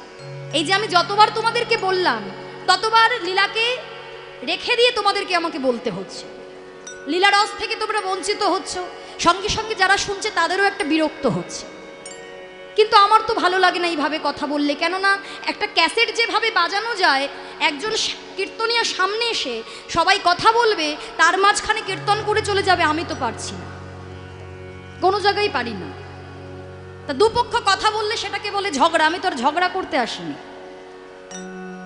এই যে আমি যতবার তোমাদেরকে বললাম, ততবার লীলাকে রেখে দিয়ে তোমাদেরকে আমাকে বলতে হচ্ছে। লীলারস থেকে তোমরা বঞ্চিত হচ্ছ, সঙ্গে সঙ্গে যারা শুনছে তাদেরও একটা বিরক্ত হচ্ছে। কিন্তু আমার তো ভালো লাগে না এইভাবে কথা বললে, কেননা একটা ক্যাসেট যেভাবে বাজানো যায়, একজন কীর্তনিয়া সামনে এসে সবাই কথা বলবে, তার মাঝখানে কীর্তন করে চলে যাবে, আমি তো পারছি না, কোনো জায়গায় পারি না। তা দুপক্ষ কথা বললে সেটাকে বলে ঝগড়া। আমি তো আর ঝগড়া করতে আসিনি,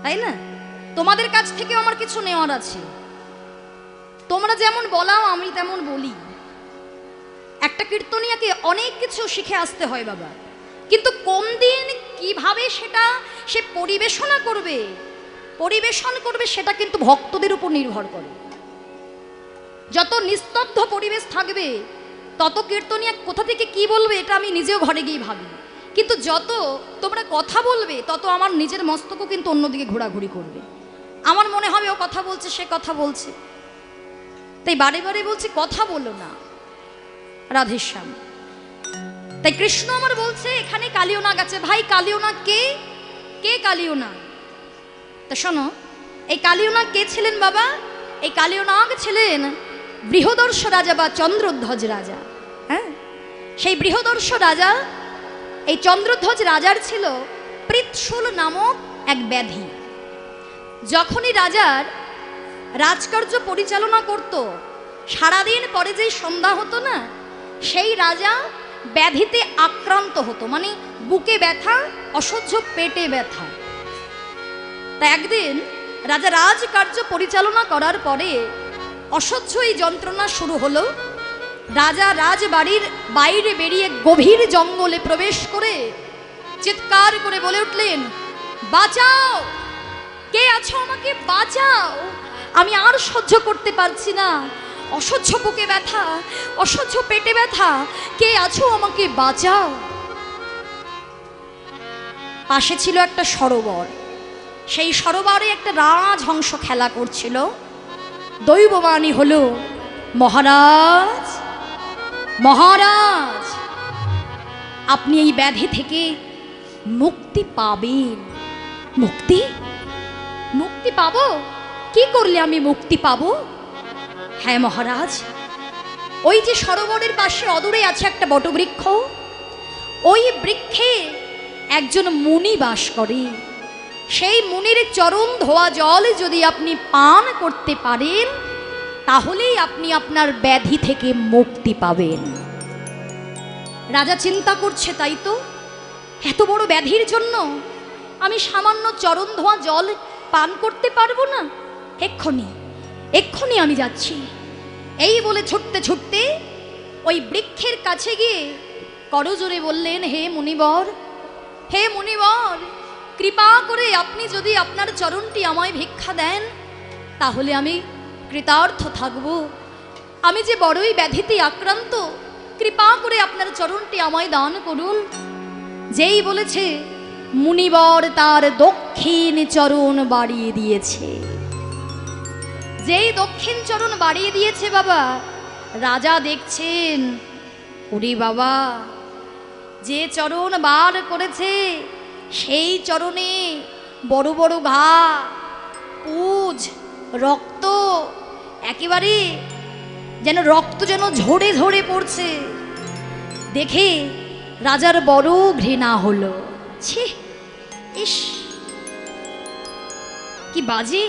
তাই না? তোমাদের কাছ থেকেও আমার কিছু নেওয়ার আছে। তোমরা যেমন বলাও আমি তেমন বলি। একটা কীর্তনিয়াকে অনেক কিছু শিখে আসতে হয় বাবা, কিন্তু কোন দিন কিভাবে সেটা সে পরিবেশন করবে সেটা কিন্তু ভক্তদের উপর নির্ভর করে। যত নিস্তব্ধ পরিবেশ থাকবে তত কীর্তনিয়া কোথা থেকে কি বলবে এটা আমি নিজেও ঘরে গিয়ে ভাবি। কিন্তু যত তোমরা কথা বলবে তত আমার নিজের মস্তকও কিন্তু অন্যদিকে ঘোরাঘুরি করবে। আমার মনে হবে ও কথা বলছে, সে কথা বলছে, তাই বারে বারে বলছি কথা বলো না, রাধেশ্যাম। তাই কৃষ্ণ আমার বলছে এখানে কালীয় নাগ আছে। ভাই কালীয় নাগ কে? কে কালীয় নাগ? তা শোনো, এই কালীয় নাগ কে ছিলেন বাবা? এই কালীয় নাগ ছিলেন বৃহদর্শ রাজা বা চন্দ্রধ্বজ রাজা। হ্যাঁ, সেই বৃহদর্শ রাজা, এই চন্দ্রধ্বজ রাজার ছিল পৃৎশুল নামক এক ব্যাধি। যখনই রাজার রাজকার্য পরিচালনা করত, সারাদিন পরে যেই সন্ধ্যা হতো না, সেই রাজা ব্যাধিতে আক্রান্ত হতো, মানে বুকে ব্যথা, অসহ্য পেটে ব্যথা। তা একদিন রাজা রাজকার্য পরিচালনা করার পরে অসহ্য এই যন্ত্রণা শুরু হলো। রাজা রাজবাড়ির বাইরে বেরিয়ে গভীর জঙ্গলে প্রবেশ করে চিৎকার করে বলে উঠলেন, বাঁচাও, কে আছো, আমাকে বাঁচাও, আমি আর সহ্য করতে পারছি না, অসহ্য বুকে ব্যথা, অসহ্য পেটে ব্যথা, কে আছো, আমাকে বাঁচাও। পাশে ছিল একটা সরোবর, সেই সরোবরে একটা রাজহংস খেলা করছিল। দৈববাণী হলো, মহারাজ মহারাজ, আপনি এই ব্যাধি থেকে মুক্তি পাবেন। মুক্তি? মুক্তি পাবো? কি করলে আমি মুক্তি পাবো? হ্যাঁ মহারাজ, ওই যে সরোবরের পাশে অদূরে আছে একটা বটবৃক্ষ, ওই বৃক্ষে একজন মুনি বাস করে। সেই মুনির চরণ ধোয়া জল যদি আপনি পান করতে পারেন, তাহলেই আপনি আপনার ব্যাধি থেকে মুক্তি পাবেন। রাজা চিন্তা করছে, তাই তো, এত বড় ব্যাধির জন্য আমি সামান্য চরণ ধোয়া জল পান করতে পারবো না, এক্ষুনি আমি যাচ্ছি। এই বলে ছুটতে ছুটতে ওই বৃক্ষের কাছে গিয়ে করজোরে বললেন, হে মুনিবর, হে মুনিবর, কৃপা করে আপনি যদি আপনার চরণটি আমায় ভিক্ষা দেন তাহলে আমি কৃতার্থ থাকব। আমি যে বড়ই ব্যাধিতে আক্রান্ত, কৃপা করে আপনার চরণটি আমায় দান করুন। যেই বলেছে, মুনিবর তার দক্ষিণ চরণ বাড়িয়ে দিয়েছে। যেই দক্ষিণ চরণ বাড়িয়ে দিয়েছে বাবা, রাজা দেখছেন, ওরে বাবা, যে চরণ বার করেছে সেই চরণে বড় বড় ঘা, পুজ, রক্ত, একেবারে যেন রক্ত যেন ঝরে ঝরে পড়ছে। দেখে রাজার বড় ঘৃণা হলো। ছি, ইস, কি বাজে!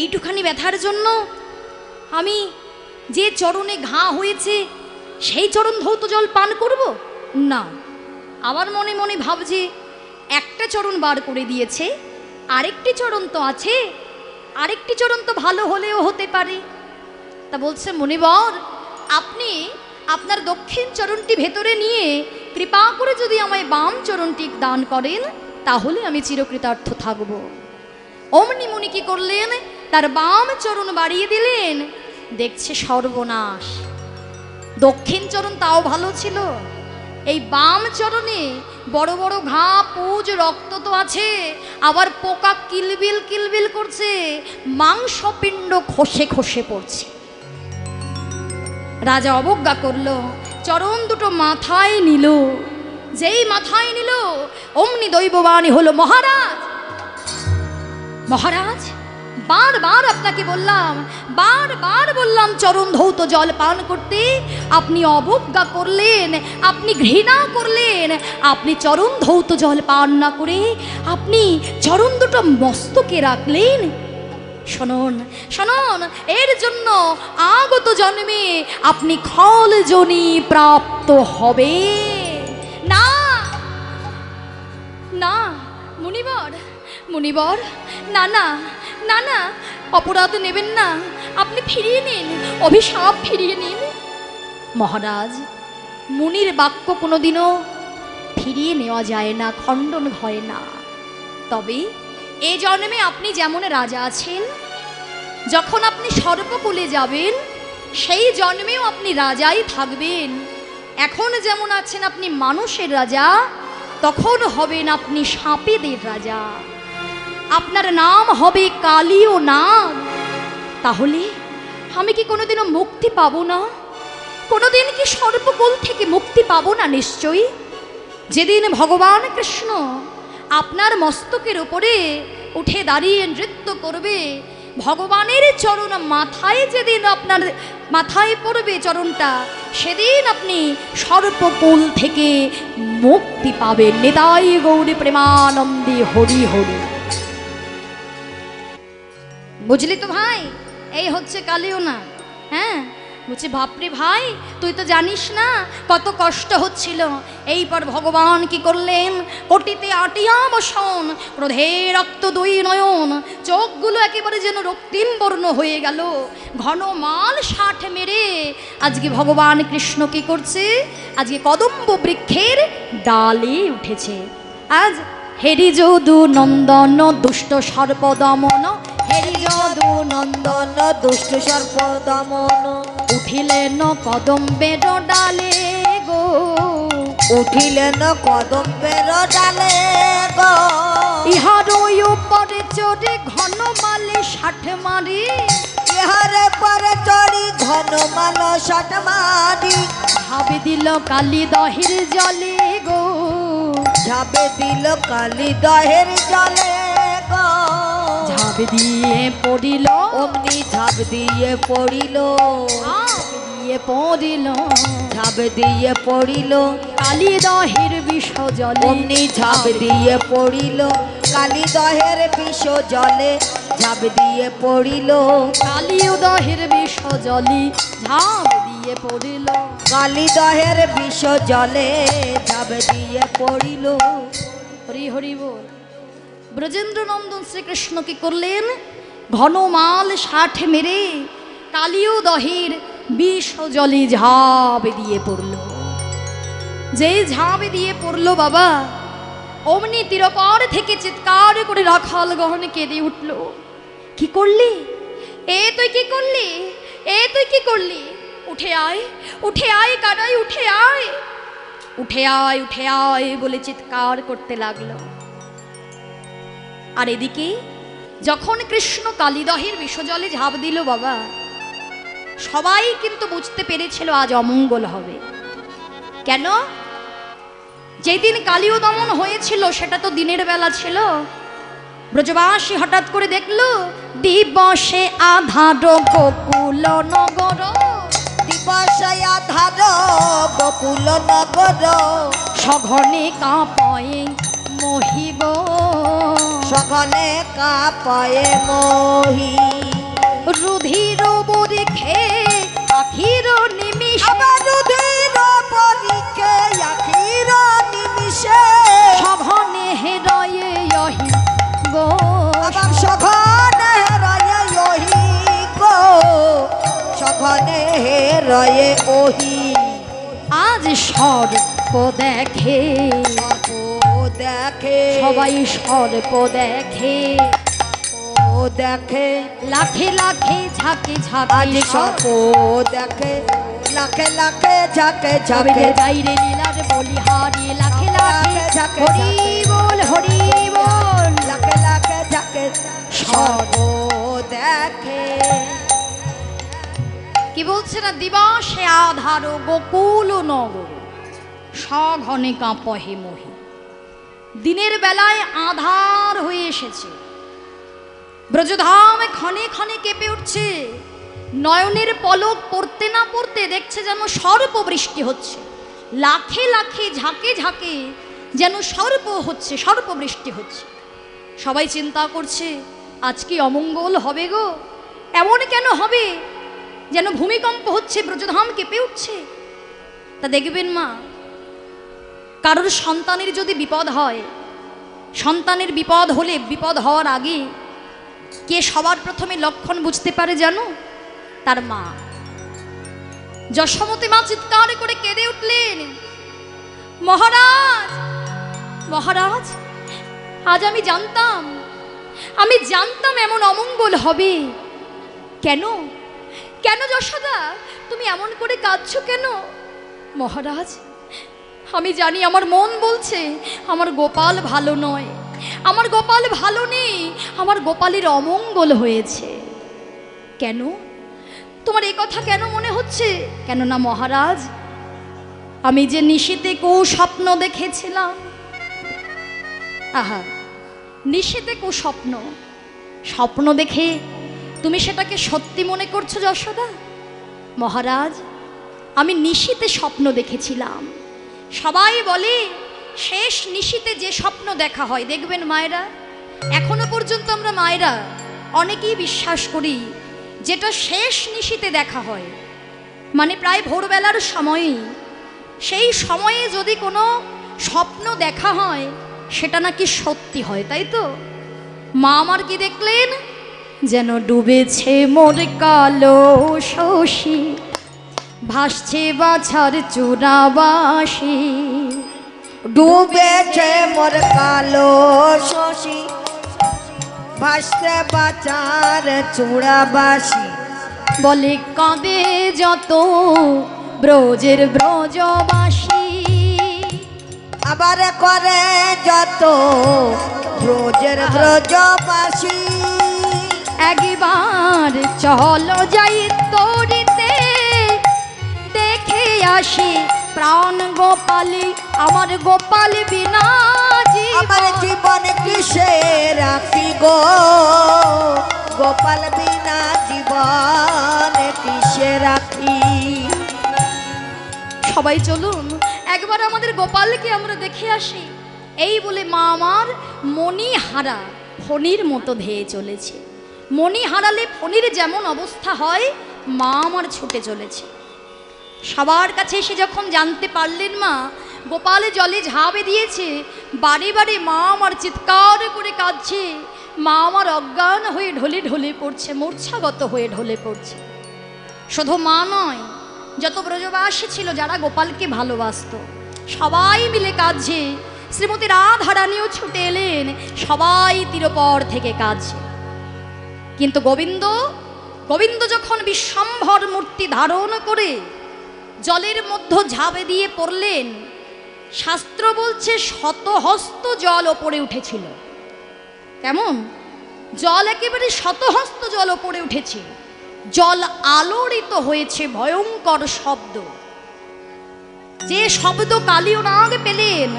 এইটুখানি ব্যথার জন্য আমি যে চরণে ঘা হয়েছে সেই চরণ ধৌত জল পান করব না। আবার মনে মনে ভাবছে একটা চরণ বার করে দিয়েছে, আরেকটি চরণ তো আছে, আরেকটি চরণ তো ভালো হলেও হতে পারে। তা বলছে মুনিবর, আপনি আপনার দক্ষিণ চরণটি ভেতরে নিয়ে কৃপা করে যদি আমায় বাম চরণটি দান করেন তাহলে আমি চিরকৃতার্থ থাকব। অমনি মুনি কি করলেন, তার বাম চরণ বাড়িয়ে দিলেন। দেখছে সর্বনাশ, দক্ষিণ চরণ তাও ভালো ছিল, এই বাম চরণে বড় বড় ঘা, পুজ, রক্ত তো আছে, আবার পোকা কিলবিল কিলবিল করছে, মাংসপিণ্ড খসে খসে পড়ছে। রাজা অবজ্ঞা করলো, চরণ দুটো মাথায় নিল। যেই মাথায় নিল অমনি দৈববাণী হলো, মহারাজ মহারাজ বারবার আপনাকে বললাম, বারবার বললাম চরণ ধৌত জল পান করতে, আপনি অবজ্ঞা করলেন, আপনি ঘৃণা করলেন, আপনি চরণ ধৌত জল পান না করে আপনি চরণ দুটো মস্তকে রাখলেন। শুনুন শুনুন, এর জন্য আগত জন্মে আপনি খল যোনি প্রাপ্ত হবে না। না মুনিবর, মুনিবর, না না না না, অপরাধ নেবেন না, আপনি ফিরিয়ে নিন, অভিশাপ ফিরিয়ে নিন। মহারাজ, মুনির বাক্য কোনোদিনও ফিরিয়ে নেওয়া যায় না, খণ্ডন হয় না। তবে এ জন্মে আপনি যেমন রাজা আছেন, যখন আপনি সর্বকুলে যাবেন সেই জন্মেও আপনি রাজাই থাকবেন। এখন যেমন আছেন আপনি মানুষের রাজা, তখন হবেন আপনি সাপেদের রাজা, আপনার নাম হবে কালীয় নাম। তাহলে আমি কি কোনোদিনও মুক্তি পাবো না? কোনোদিন কি সর্বকুল থেকে মুক্তি পাবো না? নিশ্চয়ই। যেদিন ভগবান কৃষ্ণ আপনার মস্তকের উপরে উঠে দাঁড়িয়ে নৃত্য করবে, ভগবানের চরণ মাথায় যেদিন আপনার মাথায় পড়বে চরণটা, সেদিন আপনি সর্বকুল থেকে মুক্তি পাবেন। নিতাই গৌরী প্রেমানন্দে হরি হরি। বুঝলি তো ভাই, এই হচ্ছে কালীয় না। হ্যাঁ, বলছি বাপরে ভাই, তুই তো জানিস না কত কষ্ট হচ্ছিল। এইপর ভগবান কি করলেন, কোটিতে আটিয়া বসন, ক্রোধে রক্ত দুই নয়ন, চোখগুলো একেবারে যেন রক্তিম বর্ণ হয়ে গেল, ঘন মাল ষাট মেরে আজকে ভগবান কৃষ্ণ কি করছে, আজকে কদম্ব বৃক্ষের ডালে উঠেছে। আজ হেরি যদু নন্দন দুষ্ট সর্প দমন, হেরি যদু নন্দন দুষ্ট সর্প দমন, উঠিলেন কদম্বের ডালে গো, উঠিলেন কদম্বের ডালে গো, ইহার উপরে চড়ে ঘন মালে ষাট মারি, ইহার পরে চড়ি ঘন মাল ষাট মারি, ঝাঁপে দিল কালী দহের জলে গো, ঝাঁপে দিল কালী দহের জলে গো, ঝাঁপ দিয়ে পড়িল অমনি ঝাঁপ দিয়ে পড়িল, পড়িল ঝাঁপ দিয়ে পড়িল কালী দহের বিষ জলে, অমনি ঝাঁপ দিয়ে পড়িল কালী দহের বিষ জলে, ঝাঁপ দিয়ে পড়িল কালী দহের বিষ জলে, ঝাঁপ দিয়ে পড়িল কালী দহের বিষ জলে, ঝাঁপ দিয়ে পড়িল। হরি হরি বল। ব্রজেন্দ্র নন্দন শ্রীকৃষ্ণ কি করলেন, ঘনমাল ষাট মেরে কালীয় দহের বিষ জলে ঝাঁপ দিয়ে পড়ল। যেই ঝাঁপ দিয়ে পড়ল বাবা, অমনি তীরপার থেকে চিৎকার করে রাখাল গহন কেঁদে উঠল। কি করলি এ, তুই কি করলি এ, তুই কি করলি? উঠে আয়, উঠে আয় কানাই, উঠে আয়, উঠে আয়, উঠে আয় বলে চিৎকার করতে লাগলো। আর এদিকে যখন কৃষ্ণ কালীদহের বিষজলে ঝাঁপ দিল বাবা, সবাই কিন্তু বুঝতে পেরেছিল আজ অমঙ্গল হবে। কেন? যেদিন কালীয় দমন হয়েছিল সেটা তো দিনের বেলা ছিল। ব্রজবাসী হঠাৎ করে দেখলো দিবসে আধার গোকুল নগর, দিবসে আধার গোকুল নগর, সঘনে কাঁপয়ে মহিব, সঘনে কাঁপয়ে মহি, রুধির পরীক্ষে আখির নিমিষ আবার রুধির পরীক্ষে আখির নিমিষে সঘনে হেরয়ে অহি গো আবার সঘনে রয়ে ওহি গো সঘনে রয়ে ওহি আজ সর্প দেখে সর্প দেখে সবাই সর্প দেখে ও দেখে লাখে লাখে ঝাঁকে আজ ঝাঁকে সর্প দেখে লাখে লাখে ঝাঁকে সবে ঝাঁকে যাইরে লীলার বলিহারি লাখে লাখে ঝাঁকে হরি বল হরি বল লাখে লাখে ঝাঁকে সর্প দেখে কি বলছে না দিবাসে আধার গোকুল নগর সঘনে কাঁপহে মহি দিনের বেলায় আধার হয়ে এসেছে ব্রজধাম ক্ষণে ক্ষণে কেঁপে উঠছে নয়নের পলক পড়তে না পড়তে দেখছে যেন সর্প বৃষ্টি হচ্ছে লাখে লাখে ঝাঁকে ঝাঁকে যেন সর্প হচ্ছে সর্প বৃষ্টি হচ্ছে সবাই চিন্তা করছে আজ কি অমঙ্গল হবে গো এমন কেন হবে যেন ভূমিকম্প হচ্ছে ব্রজধাম কেঁপে উঠছে তা দেখবেন মা কারোর সন্তানের যদি বিপদ হয় সন্তানের বিপদ হলে বিপদ হওয়ার আগে কে সবার প্রথমে লক্ষণ বুঝতে পারে জানো তার মা যশোমতী মা চিৎকার করে কেঁদে উঠলেন মহারাজ মহারাজ আজ আমি জানতাম এমন অমঙ্গল হবে কেন কেন যশোদা তুমি এমন করে কাঁদছো কেন মহারাজ আমি জানি আমার মন বলছে আমার গোপাল ভালো নয় আমার গোপাল ভালো নেই আমার গোপালের অমঙ্গল হয়েছে কেন তোমার এই কথা কেন মনে হচ্ছে কেন না মহারাজ আমি যে নিশীতে স্বপ্ন দেখেছিলাম আহা নিশীতে স্বপ্ন দেখে তুমি সেটাকে সত্যি মনে করছো যশোদা মহারাজ আমি নিশীতে স্বপ্ন দেখেছিলাম সবাই বলে শেষ নিশীতে যে স্বপ্ন দেখা হয় দেখবেন মায়েরা এখনো পর্যন্ত আমরা মায়েরা অনেকেই বিশ্বাস করি যেটা শেষ নিশীতে দেখা হয় মানে প্রায় ভোরবেলার সময়ে সেই সময়ে যদি কোনো স্বপ্ন দেখা হয় সেটা নাকি সত্যি হয় তাই তো মা আমার কি দেখলেন যেন ডুবেছে মোর কালো শশী ভাসছে বাছার চূড়াবাসী ডুবেছে মোর কালো শশী ভাসতে বাঁচার চূড়াবাসী বলে কাঁদে যত ব্রজের ব্রজবাসী আবার করে যত ব্রজের ব্রজবাসী একবার চলো যাই তরিতে দেখে আসি প্রাণ গোপালী আমার গোপাল বিনা আমার জীবন কিসে রাখি গো গোপাল বিনা জীবন কিসে রাখি সবাই চলুন একবার আমাদের গোপালকে আমরা দেখে আসি এই বলে মা আমার মণি হারা ফণির মতো ধেয়ে চলেছে মণি হারালে ফণির যেমন অবস্থা হয় মা আমার ছুটে চলেছে সবার কাছে এসে যখন জানতে পারলেন মা গোপাল জলে ঝাঁপে দিয়েছে বারে বারে মা আমার চিৎকার করে কাঁদছে মা আমার অজ্ঞান হয়ে ঢলে ঢলে পড়ছে মূর্ছাগত হয়ে ঢলে পড়ছে শুধু মা নয় যত ব্রজবাসী ছিল যারা গোপালকে ভালোবাসত সবাই মিলে কাঁদছে শ্রীমতী রাধারানীও ছুটে এলেন সবাই তীরপর থেকে কাঁদছে কিন্তু গোবিন্দ যখন বিশ্বম্ভর মূর্তি ধারণ করে জলের মধ্যে ঝাঁপে দিয়ে পড়লেন শাস্ত্র বলছে শতহস্ত জল ওপরে উঠেছিল কেমন জল একেবারে শতহস্ত জল ওপরে উঠেছে জল আলোড়িত হয়েছে ভয়ঙ্কর শব্দ যে শব্দ কালীয় নাগ পেলেন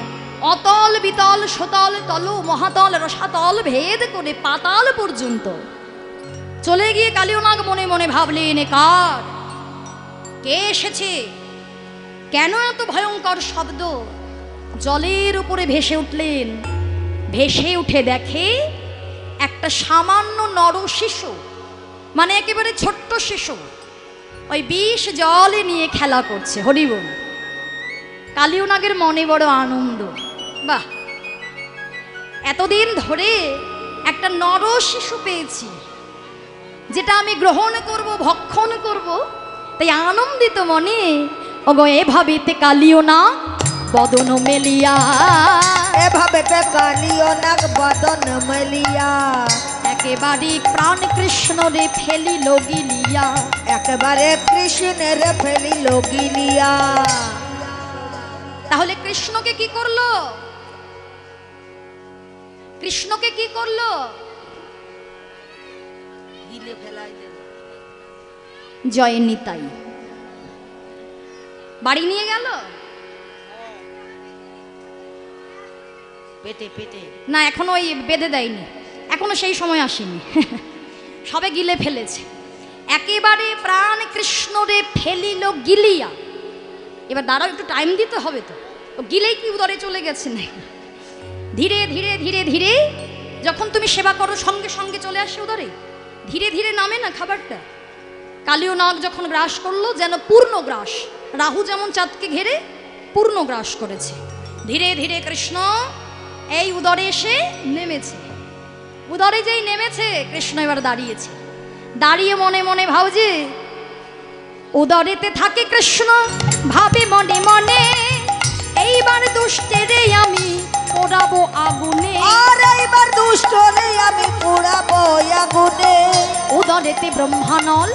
অতল বিতল সতল তল মহাতল রসাতল ভেদ করে পাতাল পর্যন্ত চলে গিয়ে কালীয় নাগ মনে মনে ভাবলেন কার কে এসেছে কেন এত ভয়ঙ্কর শব্দ জলের উপরে ভেসে উঠলেন ভেসে উঠে দেখে একটা সামান্য নর শিশু মানে একেবারে ছোট্ট শিশু ওই বিষ জলে নিয়ে খেলা করছে। হরিবল। কালীয় নাগের মনে বড় আনন্দ, বাহ, এতদিন ধরে একটা নর শিশু পেয়েছি যেটা আমি গ্রহণ করব, ভক্ষণ করব, তাই আনন্দিত মনে ওগো এভাবেতে কালীয় না বদন মেলিয়া, এভাবে কালীয় নাগ বদন মেলিয়া, একেবারে প্রাণ কৃষ্ণ রে ফেলিল গিলিয়া, একেবারে কৃষ্ণের ফেলিল গিলিয়া। তাহলে কৃষ্ণকে কি করলো? কৃষ্ণকে কি করলো? গিলে ফেলাই দিল। জয় নিতাই। বাড়ি নিয়ে গেল পেটে পেটে না, এখনো ওই বেঁধে দেয়নি, এখনো সেই সময় আসেনি। সবে গিলে ফেলেছে। একেবারে প্রাণ কৃষ্ণ রে ফেলিল গিলিয়া। এবার দাঁড়াও, একটু টাইম দিতে হবে তো, ও গিলেই কি উদরে চলে গেছে নাকি? ধীরে ধীরে ধীরে ধীরে যখন তুমি সেবা করো সঙ্গে সঙ্গে চলে আসে উদরে, ধীরে ধীরে নামে না খাবারটা। কালীয় নাগ যখন গ্রাস করলো যেন পূর্ণ গ্রাস, রাহু যেমন চাঁদকে ঘেরে পূর্ণ গ্রাস করেছে। ধীরে ধীরে কৃষ্ণ এই উদরে এসে নেমেছে। উদরে যেই নেমেছে কৃষ্ণ এবার দাঁড়িয়েছে। দাঁড়িয়ে মনে মনে ভাবছে, উদরেতে থাকে কৃষ্ণ, ভাবে মনে মনে এইবার দুষ্টেরে আমি পোড়াবো আগুনে, আর এইবার দুষ্টরে আমি পোড়াবো আগুনে। উদরেতে ব্রহ্মানল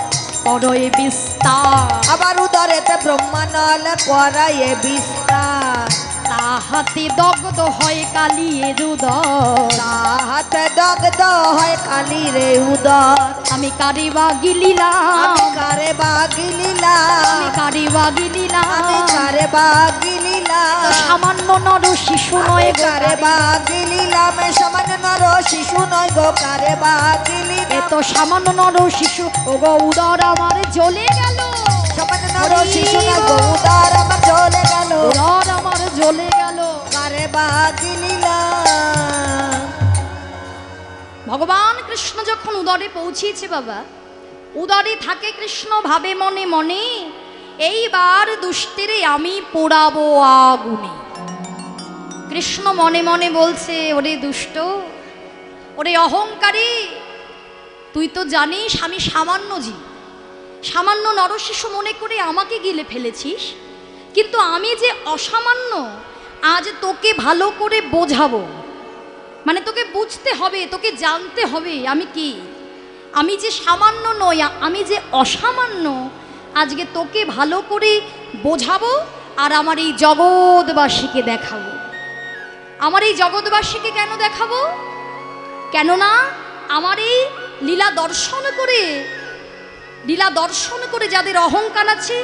করয়ে বিস্তার, আবার উদরেতে ব্রহ্মানল করায়ে বিস্তার, তাহাতে দগ্ধ হয় কালিয়ের উদর, তাহাতে দগ্ধ হয় কালি রে উদর। আমি কারে বা গিলিলাম, আমি কারে বা গিলিলাম, আমি কারে বা গিলিলাম, আমি কারে বা গিলিলাম, সামান্য নর শিশু আমি নয় গো কারে বা গিলিলাম, সামান্য নর শিশু নয় গো কারে বা গিলিলাম। এ তো সামান্য নর শিশু, ও গো উদর আমার জ্বলে গেল, সামান্য নর শিশু নয় গো উদর আমার জ্বলে গেল, উদর আমার জ্বলে গেল। কারে বা গিলিলাম। ভগবান কৃষ্ণ যখন উদরে পৌঁছিয়েছে বাবা, উদরে থাকে কৃষ্ণ, ভাবে মনে মনে এইবার দুষ্টেরে আমি পোড়াবো আগুনে। কৃষ্ণ মনে মনে বলছে, ওরে দুষ্ট, ওরে অহংকারী, তুই তো জানিস আমি সামান্য জীব, সামান্য নরশিশু মনে করে আমাকে গিলে ফেলেছিস, কিন্তু আমি যে অসামান্য, আজ তোকে ভালো করে বোঝাবো। মানে তোকে বুঝতে হবে, তোকে জানতে হবে আমি কি, আমি যে সামান্য নই, আমি যে অসামান্য, আজকে তোকে ভালো করে বোঝাবো আর আমার এই জগৎবাসীকে দেখাবো। আমার এই জগৎবাসীকে কেন দেখাবো? কেননা আমার এই লীলা দর্শন করে যাদের অহংকার আছে,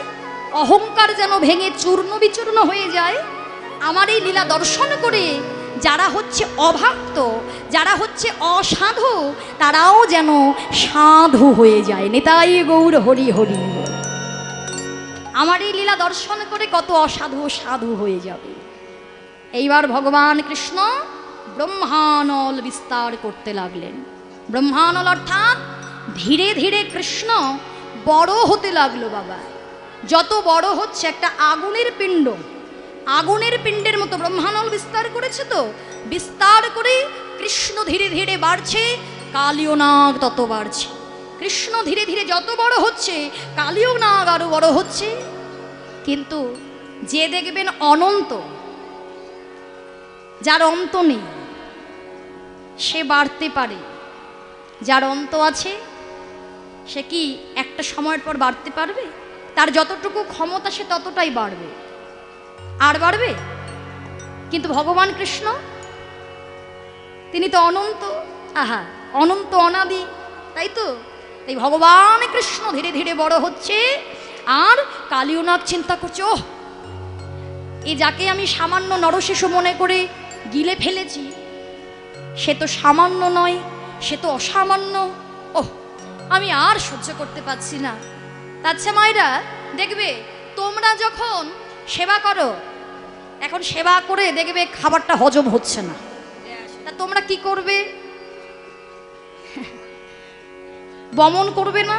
অহংকার যেন ভেঙে চূর্ণ বিচূর্ণ হয়ে যায়। আমার এই লীলা দর্শন করে যারা হচ্ছে অভক্ত, যারা হচ্ছে অসাধু, তারাও যেন সাধু হয়ে যায়। নিতাই গৌর হরি হরি। আমার এই লীলা দর্শন করে কত অসাধু সাধু হয়ে যাবে। এইবার ভগবান কৃষ্ণ ব্রহ্মানল বিস্তার করতে লাগলেন। ব্রহ্মানল অর্থাৎ ধীরে ধীরে কৃষ্ণ বড় হতে লাগলো বাবা। যত বড় হচ্ছে একটা আগুনের পিণ্ড, আগুনের পিণ্ডের মতো ব্রহ্মানল বিস্তার করেছে, তো বিস্তার করে কৃষ্ণ ধীরে ধীরে বাড়ছে, কালীয় নাগ তত বাড়ছে। কৃষ্ণ ধীরে ধীরে যত বড় হচ্ছে, কালীয় নাগ আরো বড় হচ্ছে। কিন্তু যে দেখবেন অনন্ত, যার অন্ত নেই, সে বাড়তে পারে। যার অন্ত আছে সে কি একটা সময়ের পর বাড়তে পারবে? তার যতটুকু ক্ষমতা সে ততটাই বাড়বে, আর বাড়বে। কিন্তু ভগবান কৃষ্ণ তিনি তো অনন্ত, আহা অনন্ত অনাদি, তাই তো। তাই ভগবান কৃষ্ণ ধীরে ধীরে বড় হচ্ছে, আর কালীয় নাগ চিন্তা করছে, ওহ, এই যাকে আমি সামান্য নরশিশু মনে করে গিলে ফেলেছি, সে তো সামান্য নয়, সে তো অসামান্য। ওহ, আমি আর সহ্য করতে পারছি না। আচ্ছা মায়েরা, দেখবে তোমরা যখন সেবা করো, এখন সেবা করে দেখবে খাবারটা হজম হচ্ছে না, তা তোমরা কি করবে? বমন করবে না,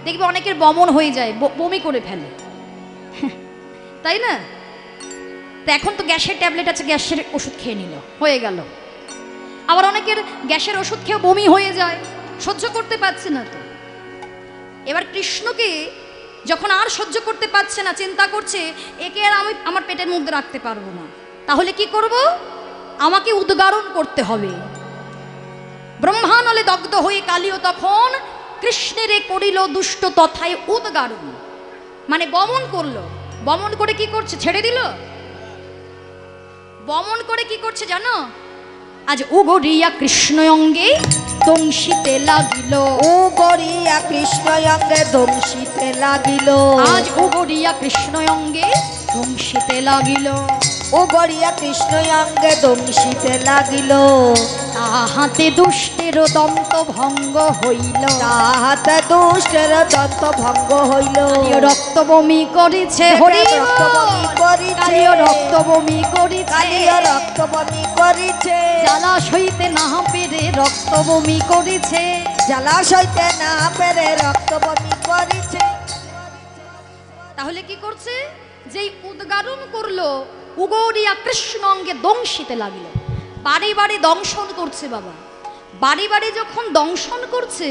দেখবে অনেকের বমন হয়ে যায়, বমি করে ফেলে, তাই না? তো এখন তো গ্যাসের ট্যাবলেট আছে, গ্যাসের ওষুধ খেয়ে নিল, হয়ে গেল। আবার অনেকের গ্যাসের ওষুধ খেয়ে বমি হয়ে যায়, সহ্য করতে পারছে না। তো এবার কৃষ্ণকে যখন আর সহ্য করতে পারছে না, চিন্তা করছে একে আর আমি আমার পেটের মধ্যে রাখতে পারবো না, তাহলে কি করব? আমাকে উদ্গারণ করতে হবে। ব্রহ্মানলে দগ্ধ হয়ে কালিও তখন কৃষ্ণের করিল দুষ্ট তথায় উদ্গারণ, মানে বমন করলো। বমন করে কি করছে? ছেড়ে দিল। বমন করে কি করছে জানো? আজ উগরিয়া কৃষ্ণ অঙ্গে দংশিতে লাগিল, উগরিয়া কৃষ্ণ অঙ্গে দংশিতে লাগিল, আজ উগরিয়া কৃষ্ণ অঙ্গে দংশিতে লাগিল, উগরিয়া কৃষ্ণ অঙ্গে দংশিতে লাগিল, তাহাতে দুষ্টের দন্ত ভঙ্গ হইল, তাহাতে দুষ্টের দন্ত ভঙ্গ হইল, রক্ত বমি করেছে, হরি রক্ত বমি করিছে, রক্ত বমি করেছে, কালিও রক্ত বমি করিছে, জ্বালা সইতে না পেরে রক্ত বমি করেছে, জ্বালা সইতে না পেরে রক্ত বমি করিছে। তাহলে কি করছে? যেই উদ্গারণ করলো, উগরিয়া কৃষ্ণ অঙ্গে দংশিতে লাগিল, বাড়ি বাড়ি দংশন করছে বাবা। বাড়ি বাড়ি যখন দংশন করছে,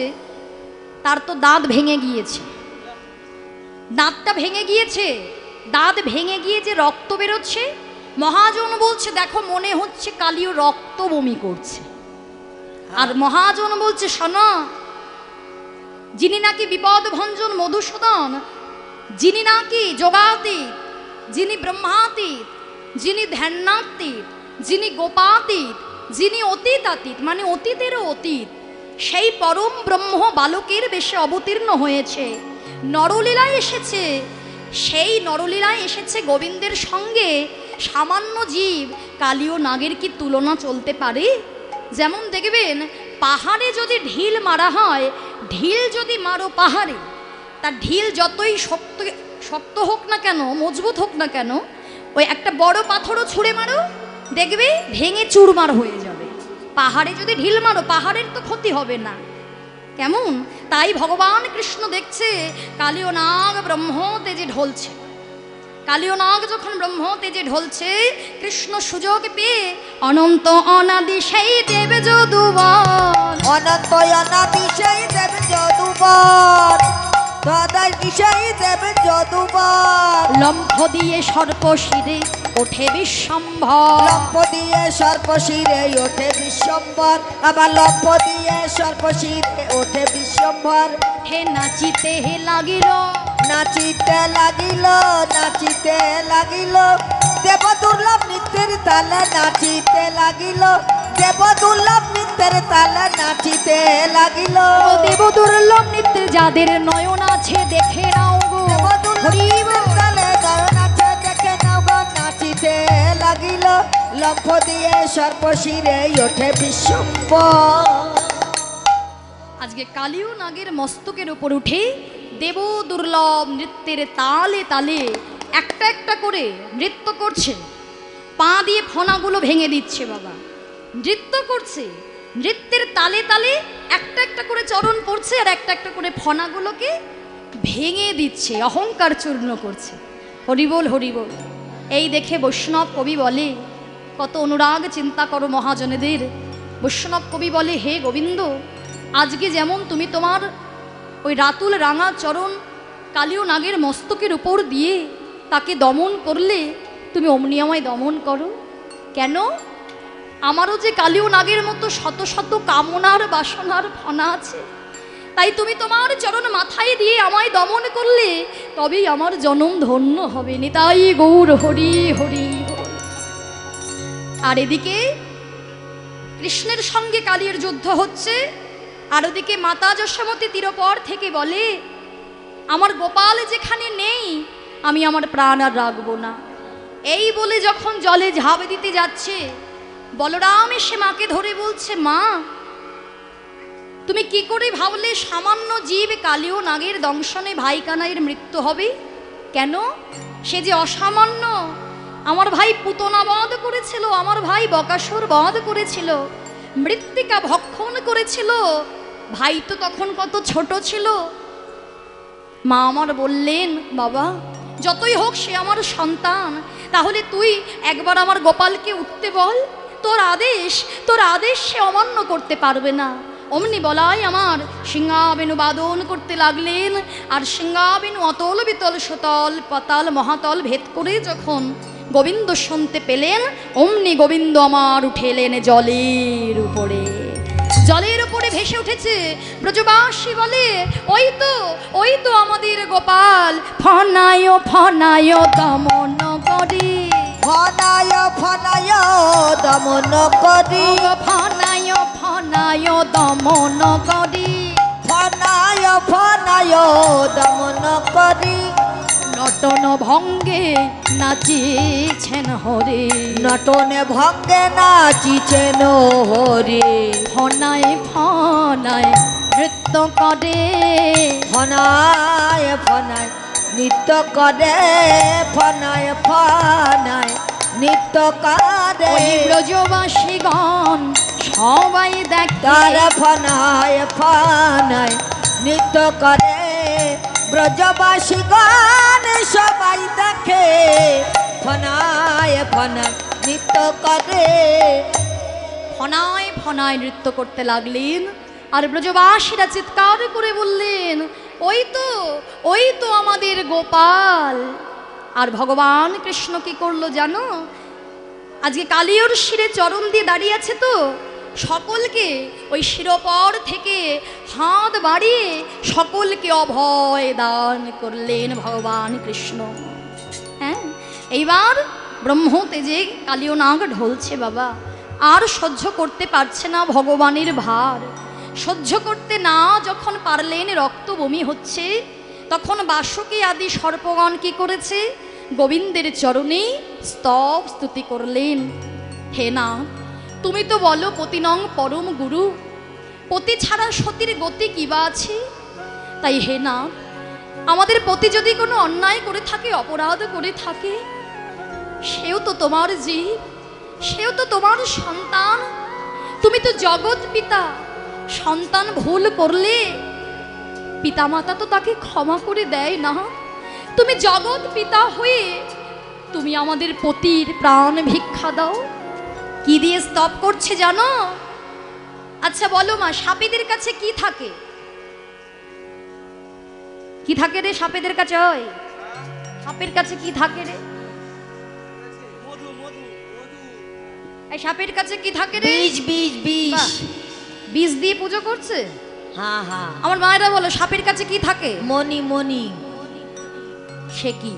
তার তো দাঁত ভেঙে গিয়েছে, দাঁতটা ভেঙে গিয়েছে, দাঁত ভেঙে গিয়ে যে রক্ত বেরোচ্ছে, মহাজন বলছে দেখো মনে হচ্ছে কালিও রক্ত বমি করছে। আর মহাজন বলছে শোনো, যিনি নাকি বিপদ ভঞ্জন মধুসূদন, যিনি নাকি যোগাতীত, যিনি ব্রহ্মাতীত, যিনি ধ্যানাতীত, যিনি গোপাতীত, যিনি অতীতাতীত, মানে অতীতেরও অতীত, সেই পরম ব্রহ্ম বালকের বেশে অবতীর্ণ হয়েছে, নরলীলায় এসেছে। সেই নরলীলায় এসেছে গোবিন্দের সঙ্গে সামান্য জীব কালীয় নাগের কি তুলনা চলতে পারে? যেমন দেখবেন পাহাড়ে যদি ঢিল মারা হয়, ঢিল যদি মারো পাহাড়ে, তার ঢিল যতই শক্ত শক্ত হোক না কেন, মজবুত হোক না কেন, ওই একটা বড় পাথরও ছুঁড়ে মারো, দেখবে ভেঙে চুরমার হয়ে যাবে। পাহাড়ে যদি ঢিল মারো, পাহাড়ের তো ক্ষতি হবে না, কেমন? তাই ভগবান কৃষ্ণ দেখছে কালীয় নাগ ব্রহ্ম তেজে ঢলছে। কালীয় নাগ যখন ব্রহ্ম তেজে ঢলছে, কৃষ্ণ সুযোগ পেয়ে অনন্ত অনাদি সেই দেব যদুবর, অনন্ত অনাদি সেই দেব যদুবর, সদাই বিষয় দেব যদুবর, লম্ফ দিয়ে সর্প শিরে ওঠে বিশ্বম্ভর, লম্ফ দিয়ে সর্প শিরে ওঠে বিশ্বম্ভর, আবার লম্ফ দিয়ে সর্প শিরে ওঠে বিশ্বম্ভর, হে নাচিতে হে লাগিল, নাচিতে লাগিল, নাচিতে লাগিল, দেব দুর্লভ নৃত্যের তালে নাচিতে লাগিল, দেব দুর্লভ নৃত্যের তালে নাচিতে লাগিল, ও দেব দুর্লভ নৃত্যে যাদের নয়ন আছে দেখে নাও গো, দেব দুর্লভ নৃত্যের তালে নয়ন আছে দেখে নাও গো, নাচিতে লাগিল, লম্ফ দিয়ে সর্প শিরে ওঠে বিশ্বম্ভর। আজকে কালীয় নাগের মস্তকের উপর উঠে দেব দুর্লভ নৃত্যের তালে তালে একটা একটা করে নৃত্য করছে, পা দিয়ে ফণাগুলো ভেঙে দিচ্ছে বাবা, নৃত্য করছে, নৃত্যের তালে তালে একটা একটা করে চরণ পড়ছে, আর একটা একটা করে ফণাগুলোকে ভেঙে দিচ্ছে, অহংকার চূর্ণ করছে। হরিবোল হরিবোল। এই দেখে বৈষ্ণব কবি বলে, কত অনুরাগ চিন্তা করো মহাজনেদের। বৈষ্ণব কবি বলে, হে গোবিন্দ, আজকে যেমন তুমি তোমার ওই রাতুল রাঙা চরণ কালীয় নাগের মস্তকের উপর দিয়ে তাকে দমন করলে, তুমি অমনি আমায় দমন করো কেন? আমারও যে কালীয় নাগের মতো শত শত কামনার বাসনার ফনা আছে, তাই তুমি তোমার চরণ মাথায় দিয়ে আমায় দমন করলে তবেই আমার জনম ধন্য হবে। নিতাই গৌর হরি হরি বল। আর এদিকে কৃষ্ণের সঙ্গে কালীর যুদ্ধ হচ্ছে, আর ওদিকে মাতা যশোমতী তীরপর থেকে বলে, আমার গোপাল যেখানে নেই আমি আমার প্রাণ আর রাখবো না। এই বলে যখন জলে ঝাঁপ দিতে যাচ্ছে, বলরাম এসে মাকে ধরে বলছে, মা তুমি কি করে ভাবলে সামান্য জীব কালীয় নাগের দংশনে ভাই কানাইয়ের মৃত্যু হবে? কেন? সে যে অসামান্য। আমার ভাই পুতনা বধ করেছিল, আমার ভাই বকাসুর বধ করেছিল, মৃত্তিকা ভক্ষণ করেছিল, ভাই তো তখন কত ছোট ছিল। মা আমার বললেন, বাবা যতই হোক সে আমার সন্তান, তাহলে তুই একবার আমার গোপালকে উঠতে বল, তোর আদেশ সে অমান্য করতে পারবে না। অমনি বলাই আমার সিংহাবেনু বাদন করতে লাগলেন, আর সিংহাবেনু অতল বিতল সতল পাতাল মহাতল ভেদ করে যখন গোবিন্দ শুনতে পেলেন, অমনি গোবিন্দ আমার উঠে এলেন জলের উপরে। জলের উপরে ভেসে উঠেছে। ব্রজবাসী বলে, ওই তো আমাদের গোপাল, ফনায় ফনায় দমন করি, ফনায় ফনায় দমন করি, ফনায় ফনায় দমন করি, ফনায় ফনায় দমন করি, নটন ভঙ্গে নাচিছেন হরে, নটনে ভঙ্গে নাচিছেন হরে, ফনায় ফনায় নৃত্য করে, ফনায় ফনায় নৃত্য করে, ফনায় ফনায় নৃত্য করে। ওই ব্রজবাসীগণ সবাই দেখে, তার ফনায় ফনায় নৃত্য করে, ব্রজবাসী গান সবাই দেখে, ফনায় ফনায় নৃত্য করে। ফনায় ফনায় নৃত্য করতে লাগলেন। আর ব্রজবাসীরা চিৎকার করে বললেন, ওই তো আমাদের গোপাল। আর ভগবান কৃষ্ণ কি করলো জানো? আজকে কালিয়র শিরে চরণ দিয়ে দাঁড়িয়ে আছে তো, সকলকে ওই শিরোপর থেকে হাত বাড়িয়ে সকলকে অভয় দান করলেন ভগবান কৃষ্ণ। হ্যাঁ, এইবার ব্রহ্ম তেজে কালীয় নাগ ঢলছে বাবা। আর সহ্য করতে পারছে না ভগবানের ভার। সহ্য করতে না যখন পারলেন, রক্ত বমি হচ্ছে, তখন বাসুকী আদি সর্পগণ কি করেছে? গোবিন্দের চরণে স্তব স্তুতি করলেন। হে না, তুমি তো বলো পতি নং পরম গুরু, পতি ছাড়া সতীর গতি কিবা আছে? তাই হে না, আমাদের পতি যদি কোনো অন্যায় করে থাকে, অপরাধ করে থাকে, সেও তো তোমার জীব, সেও তো তোমার সন্তান। তুমি তো জগৎ পিতা, সন্তান ভুল করলে পিতামাতা তো তাকে ক্ষমা করে দেয় না। তুমি জগৎ পিতা হয়ে তুমি আমাদের পতির প্রাণ ভিক্ষা দাও। কি দিয়ে স্তব করছে জানো? আচ্ছা বলো মা, সাপেদের কাছে কি থাকে? কি থাকে রে সাপেদের কাছে? ওই সাপের কাছে কি থাকে রে? এই সাপের কাছে কি থাকে রে? বীজ বীজ বীজ। বাহ, বীজ দিয়ে পুজো করছে। হ্যাঁ হ্যাঁ। আমার মায়েরা বলো সাপের কাছে কি থাকে? মণি মণি। সে কি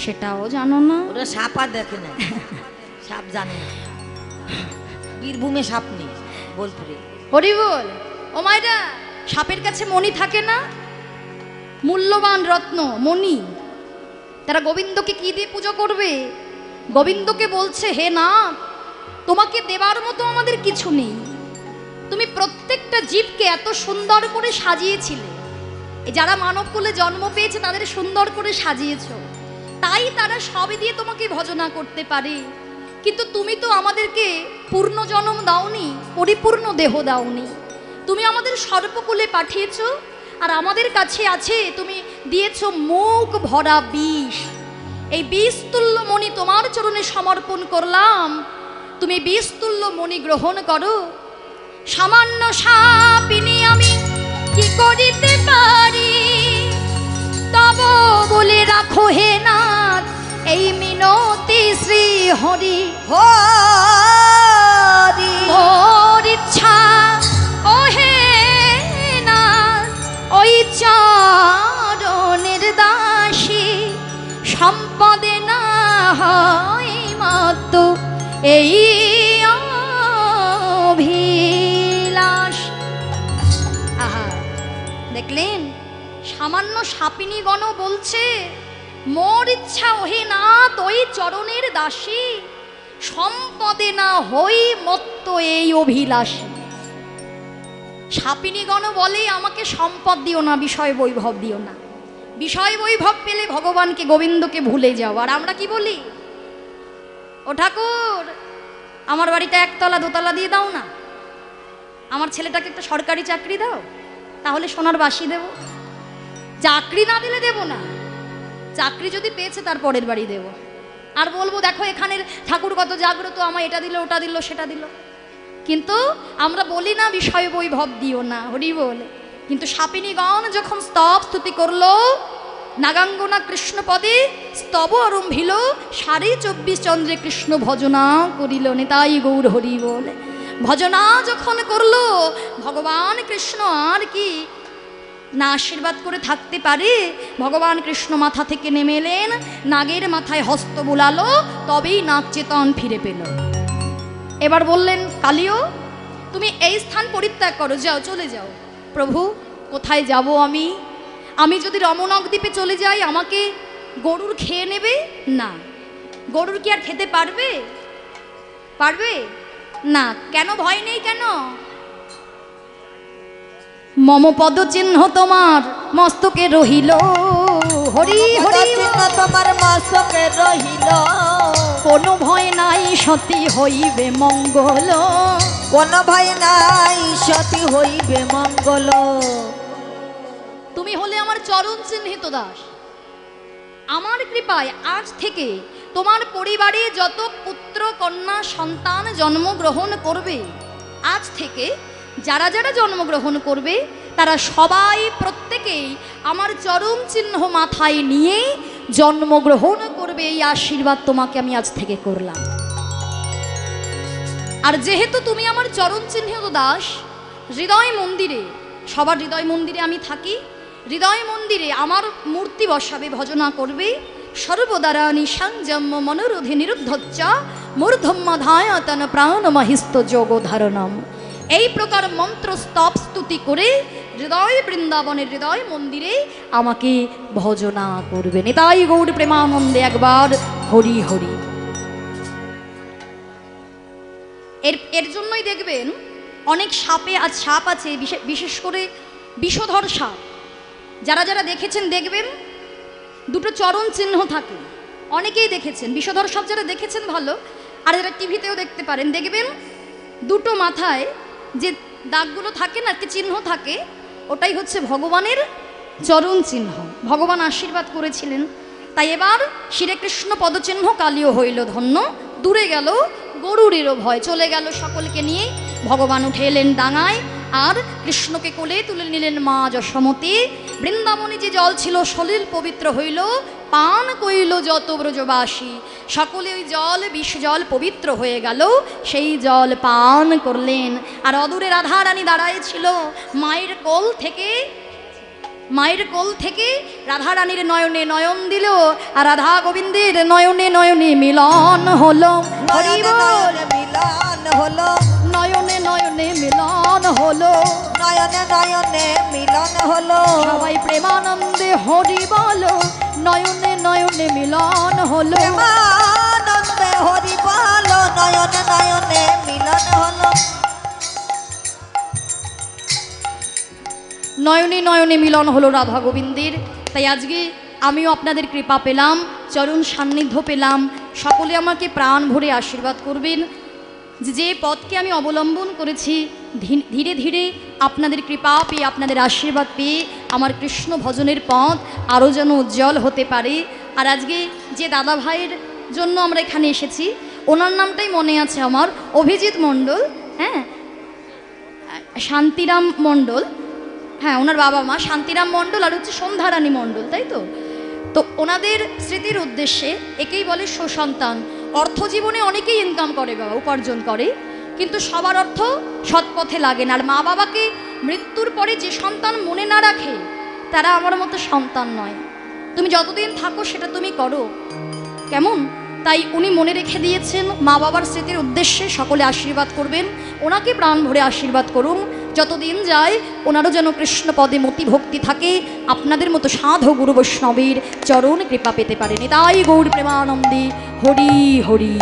সেটাও জানো না? ওরা সাপ আর দেখে না, সাপ জানে না। বীরভূমে সাপ নেই, বোলপুরে। হরি বল। ও মায়েরা, সাপের কাছে মণি থাকে না? মূল্যবান রত্ন মণি। তারা গোবিন্দকে কি দিয়ে পুজো করবে? গোবিন্দকে বলছে, হে না, তোমাকে দেবার মতো আমাদের কিছু নেই। তুমি প্রত্যেকটা জীবকে এত সুন্দর করে সাজিয়েছিলে, যারা মানব কুলে জন্ম পেয়েছে তাদের সুন্দর করে সাজিয়েছ, তাই তারা সবই দিয়ে তোমাকে ভজনা করতে পারে। কিন্তু তুমি তো আমাদেরকে পূর্ণ জন্ম দাওনি, পরিপূর্ণ দেহ দাওনি। তুমি আমাদের সর্পকুলে পাঠিয়েছ, আর আমাদের কাছে আছে তুমি দিয়েছ মুখ ভরা বিষ। এই বিষতুল্য মণি তোমার চরণে সমর্পণ করলাম, তুমি বিষতুল্য মণি গ্রহণ করো। সামান্য সাপিনী আমি কি করিতে পারি, তব বলে রাখো হে নাথ এই মিনতি শ্রী হরি। হরি ওর ইচ্ছা ও হে নাথ ওই চরণের দাসী, সম্পদে না হয় মাত্র এই অভিলাষ। আহা, দেখলেন সামান্য সাপিনী গণ বলছে, মোর ইচ্ছা ওহে নাথ ওই চরণের দাসী, সম্পদে না হই মত্ত এই অভিলাষী। সাপিনীগণ বলে, আমাকে সম্পদ দিও না, বিষয় বৈভব দিও না। বিষয় বৈভব পেলে ভগবানকে গোবিন্দকে ভুলে যাও। আর আমরা কি বলি? ও ঠাকুর, আমার বাড়িটা একতলা দোতলা দিয়ে দাও না। আমার ছেলেটাকে একটা সরকারি চাকরি দাও, তাহলে সোনার বাসি দেব। চাকরি না দিলে দেব না, চাকরি যদি পেয়েছে তার পরের বাড়ি দেব। আর বলবো দেখো এখানের ঠাকুর কত জাগ্রত, আমায় এটা দিল ওটা দিল সেটা দিল। কিন্তু আমরা বলি না বিষয় বৈভব দিও না, হরি বলে। কিন্তু সাপিনীগণ যখন স্তব স্তুতি করলো, নাগাঙ্গনা কৃষ্ণ পদে স্তব আরম্ভিল, 24.5 চন্দ্রে কৃষ্ণ ভজনা করিল, নিতাই গৌর হরি বলে। ভজনা যখন করলো ভগবান কৃষ্ণ আর কি না আশীর্বাদ করে থাকতে পারে? ভগবান কৃষ্ণ মাথা থেকে নেমে এলেন, নাগের মাথায় হস্ত বুলালো, তবেই নাগ চেতন ফিরে পেল। এবার বললেন, কালিও তুমি এই স্থান পরিত্যাগ করো, যাও চলে যাও। প্রভু কোথায় যাব আমি? আমি যদি রমণক দ্বীপে চলে যাই আমাকে গরুর খেয়ে নেবে? না, গরুর কি আর খেতে পারবে? পারবে না। কেন ভয় নেই কেন? মম পদ চিহ্ন তোমার মস্তকে রহিল, হরি হরি চিহ্ন তোমার মস্তকে রহিল, কোনো ভয় নাই সতী হইবে মঙ্গল, কোনো ভয় নাই সতী হইবে মঙ্গল। তুমি হলে আমার চরণ চিহ্নিত দাস। আমার কৃপায় আজ থেকে তোমার পরিবারে যত পুত্র কন্যা সন্তান জন্মগ্রহণ করবে, আজ থেকে যারা যারা জন্মগ্রহণ করবে তারা সবাই প্রত্যেকেই আমার চরণ চিহ্ন মাথায় নিয়ে জন্মগ্রহণ করবে। এই আশীর্বাদ তোমাকে আমি আজ থেকে করলাম। আর যেহেতু তুমি আমার চরণ চিহ্নিত দাস, হৃদয় মন্দিরে, সবার হৃদয় মন্দিরে আমি থাকি, হৃদয় মন্দিরে আমার মূর্তি বসাবে, ভজনা করবে। সর্বদারা নিঃসংযম মনোরোধে নিরুদ্ধচ্চ মূর্ধম্যধায়তন প্রাণ মহিস্ত যোগ ধারণম। এই প্রকার মন্ত্র স্তব স্তুতি করে হৃদয় বৃন্দাবনের হৃদয় মন্দিরে আমাকে ভজনা করবে। নিতাই গৌর প্রেমানন্দে একবার হরি হরি। এর জন্যই দেখবেন অনেক সাপ আছে, বিশেষ করে বিষধর সাপ। যারা যারা দেখেছেন দেখবেন দুটো চরণ চিহ্ন থাকে, অনেকেই দেখেছেন। বিষধর সাপ যারা দেখেছেন ভালো, আর যারা টিভিতেও দেখতে পারেন, দেখবেন দুটো মাথায় যে দাগগুলো থাকে না, কি চিহ্ন থাকে, ওটাই হচ্ছে ভগবানের চরণ চিহ্ন। ভগবান আশীর্বাদ করেছিলেন, তাই এবার শ্রীকৃষ্ণ পদচিহ্ন কালীয় হইল ধন্য। দূরে গেল গরুরেরও ভয়, চলে গেল সকলকে নিয়ে। ভগবান উঠে এলেন ডাঙায়, আর কৃষ্ণকে কোলে তুলে নিলেন মা যশোমতী। বৃন্দাবনে যে জল ছিল সলিল পবিত্র হইল, পান কইল যত ব্রজবাসী। সকলে ওই জল, বিষ জল পবিত্র হয়ে গেল, সেই জল পান করলেন। আর অদূরে রাধারানী দাঁড়ায় ছিল, মায়ের কোল থেকে রাধারানীর নয়নে নয়ন দিল, আর রাধা গোবিন্দের নয়নে নয়নে মিলন হলো। হরি বল, মিলন হলো, নয়নে নয়নে মিলন হলো, নয়নে নয়নে মিলন হলো। সবাই প্রেমানন্দে হরি বলো, নয়নে নয়নে মিলন হলো। প্রেমানন্দে হরি বল, নয়নে নয়নে মিলন হলো। নয়নে নয়নে মিলন হলো রাধা গোবিন্দের। তাই আজকে আমিও আপনাদের কৃপা পেলাম, চরণ সান্নিধ্য পেলাম। সকলে আমাকে প্রাণ ভরে আশীর্বাদ করবেন। যে পথকে আমি অবলম্বন করেছি, ধীরে ধীরে আপনাদের কৃপা পেয়ে, আপনাদের আশীর্বাদ পেয়ে আমার কৃষ্ণ ভজনের পথ আরও যেন উজ্জ্বল হতে পারে। আর আজকে যে দাদা ভাইয়ের জন্য আমরা এখানে এসেছি, ওনার নামটাই মনে আছে আমার, অভিজিৎ মণ্ডল, হ্যাঁ, শান্তিরাম মণ্ডল, হ্যাঁ ওনার বাবা মা শান্তিরাম মণ্ডল আর হচ্ছে সন্ধ্যারানী মণ্ডল, তাই তো। তো ওনাদের স্মৃতির উদ্দেশ্যে একেই বলে সুসন্তান। অর্থ জীবনে অনেকেই ইনকাম করে, বাবা উপার্জন করে, কিন্তু সবার অর্থ সৎপথে লাগে না। আর মা বাবাকে মৃত্যুর পরে যে সন্তান মনে না রাখে, তারা আমার মতো সন্তান নয়। তুমি যতদিন থাকো সেটা তুমি করো, কেমন? তাই উনি মনে রেখে দিয়েছেন, মা বাবার স্মৃতির উদ্দেশ্যে সকলে আশীর্বাদ করবেন, ওনাকে প্রাণ ভরে আশীর্বাদ করুন। যতদিন যায় ওনারও যেন কৃষ্ণ পদে মতি ভক্তি থাকে, আপনাদের মতো সাধু গুরু বৈষ্ণবের চরণ কৃপা পেতে পারেন। তাই গৌর প্রেমানন্দে হরি হরি।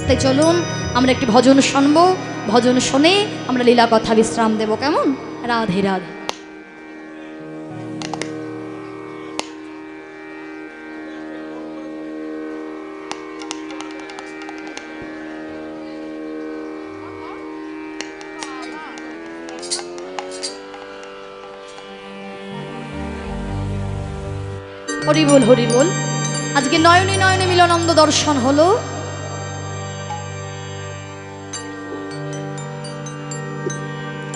তাই চলুন আমরা একটি ভজন শুনবো, ভজন শুনে আমরা লীলা কথা বিশ্রাম দেব, কেমন? রাধে রাধে। হরি বল হরি বল। আজকে নয়নে নয়নে মিলনানন্দ দর্শন হলো।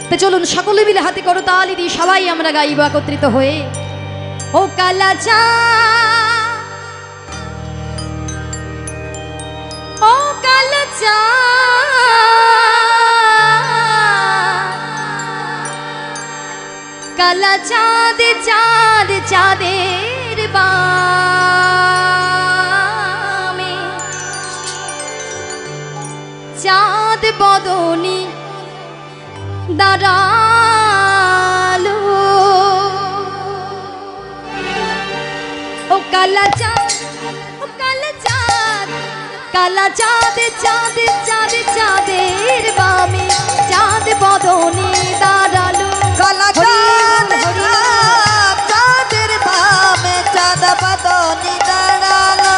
তো চলুন সকলে মিলে হাতে করো তালি দিয়ে সবাই আমরা গাইব একত্রিত হয়ে। ও কালা চা, ও কালা চা, কালা চাঁদ চাঁদ চাঁদের বামে, চাঁদ বদনী দাঁড়ালো। ও কালা চাঁদ, ও কালা চাঁদ, কালা চাঁদ চাঁদ চাঁদ চাঁদের বামে, চাঁদ বদনী দাঁড়ালো। কালা চাঁদ চাঁদের বামে, চাঁদ বদনী দাঁড়ালো।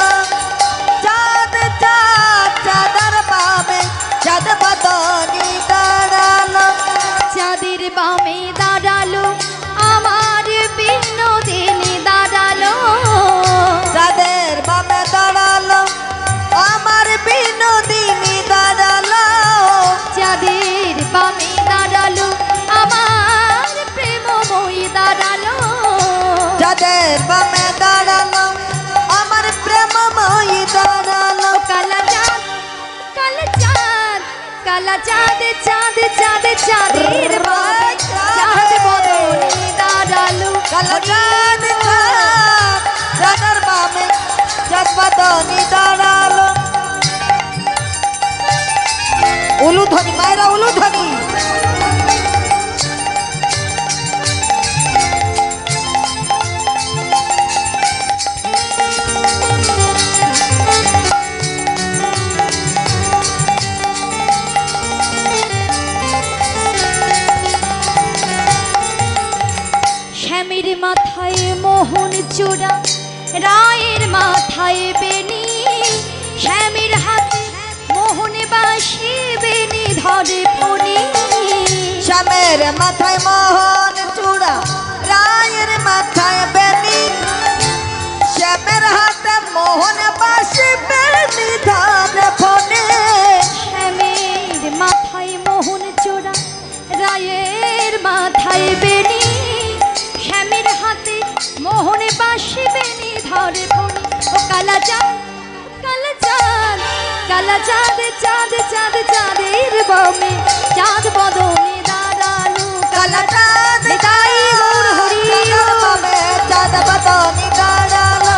চাঁদ চাঁদ চাঁদের বামে, চাঁদ বদনী দাঁড়ালো। চাঁদের বামে দাঁড়ালো আমার বিনোদিনী দাঁড়ালো। চাঁদের বামে দাঁড়ালো আমার বিনোদিনী দাঁড়ালো। চাঁদের বামে দাঁড়ালো আমার প্রেমময়ী দাঁড়ালো। চাঁদের বামে দাঁড়ালো আমার প্রেমময়ী দাঁড়ালো। কালা চাঁদ, কালা চাঁদ, কালা চাঁদ চাঁদ চাঁদ চাঁদের বামে, চাঁদ বদনী দাঁড়ালো। কালা চাঁদ চাঁদের বামে, চাঁদ বদনী দাঁড়ালো। উলুধ্বনি মায়েরা, উলুধ্বনি। শ্যামের মাথায় মোহন চূড়া, রায়ের মাথায় বেনি, শ্যামের হাতে মোহন বাসি, বেনি ধরে ফণি। শ্যামের মাথায় মোহন চূড়া, রায়ের মাথায় বেনি, শ্যামের হাতে মোহন বাসি, বেনি ধরে ফণি। শ্যামের মাথায় মোহন চূড়া, রায়ের মাথায় বেনি, শ্যামের হাতে মোহন বাসি, বেনি ধরে ফণি। ও কালা চাঁদ, কালা চাঁদ, কালা চাঁদ চাঁদ চাঁদ চাঁদের বামে, চাঁদ বদনে দাঁড়ালো। কালা চাঁদ নিতাই গৌর হরি চাঁদের বামে, চাঁদ বদনী দাঁড়ালো।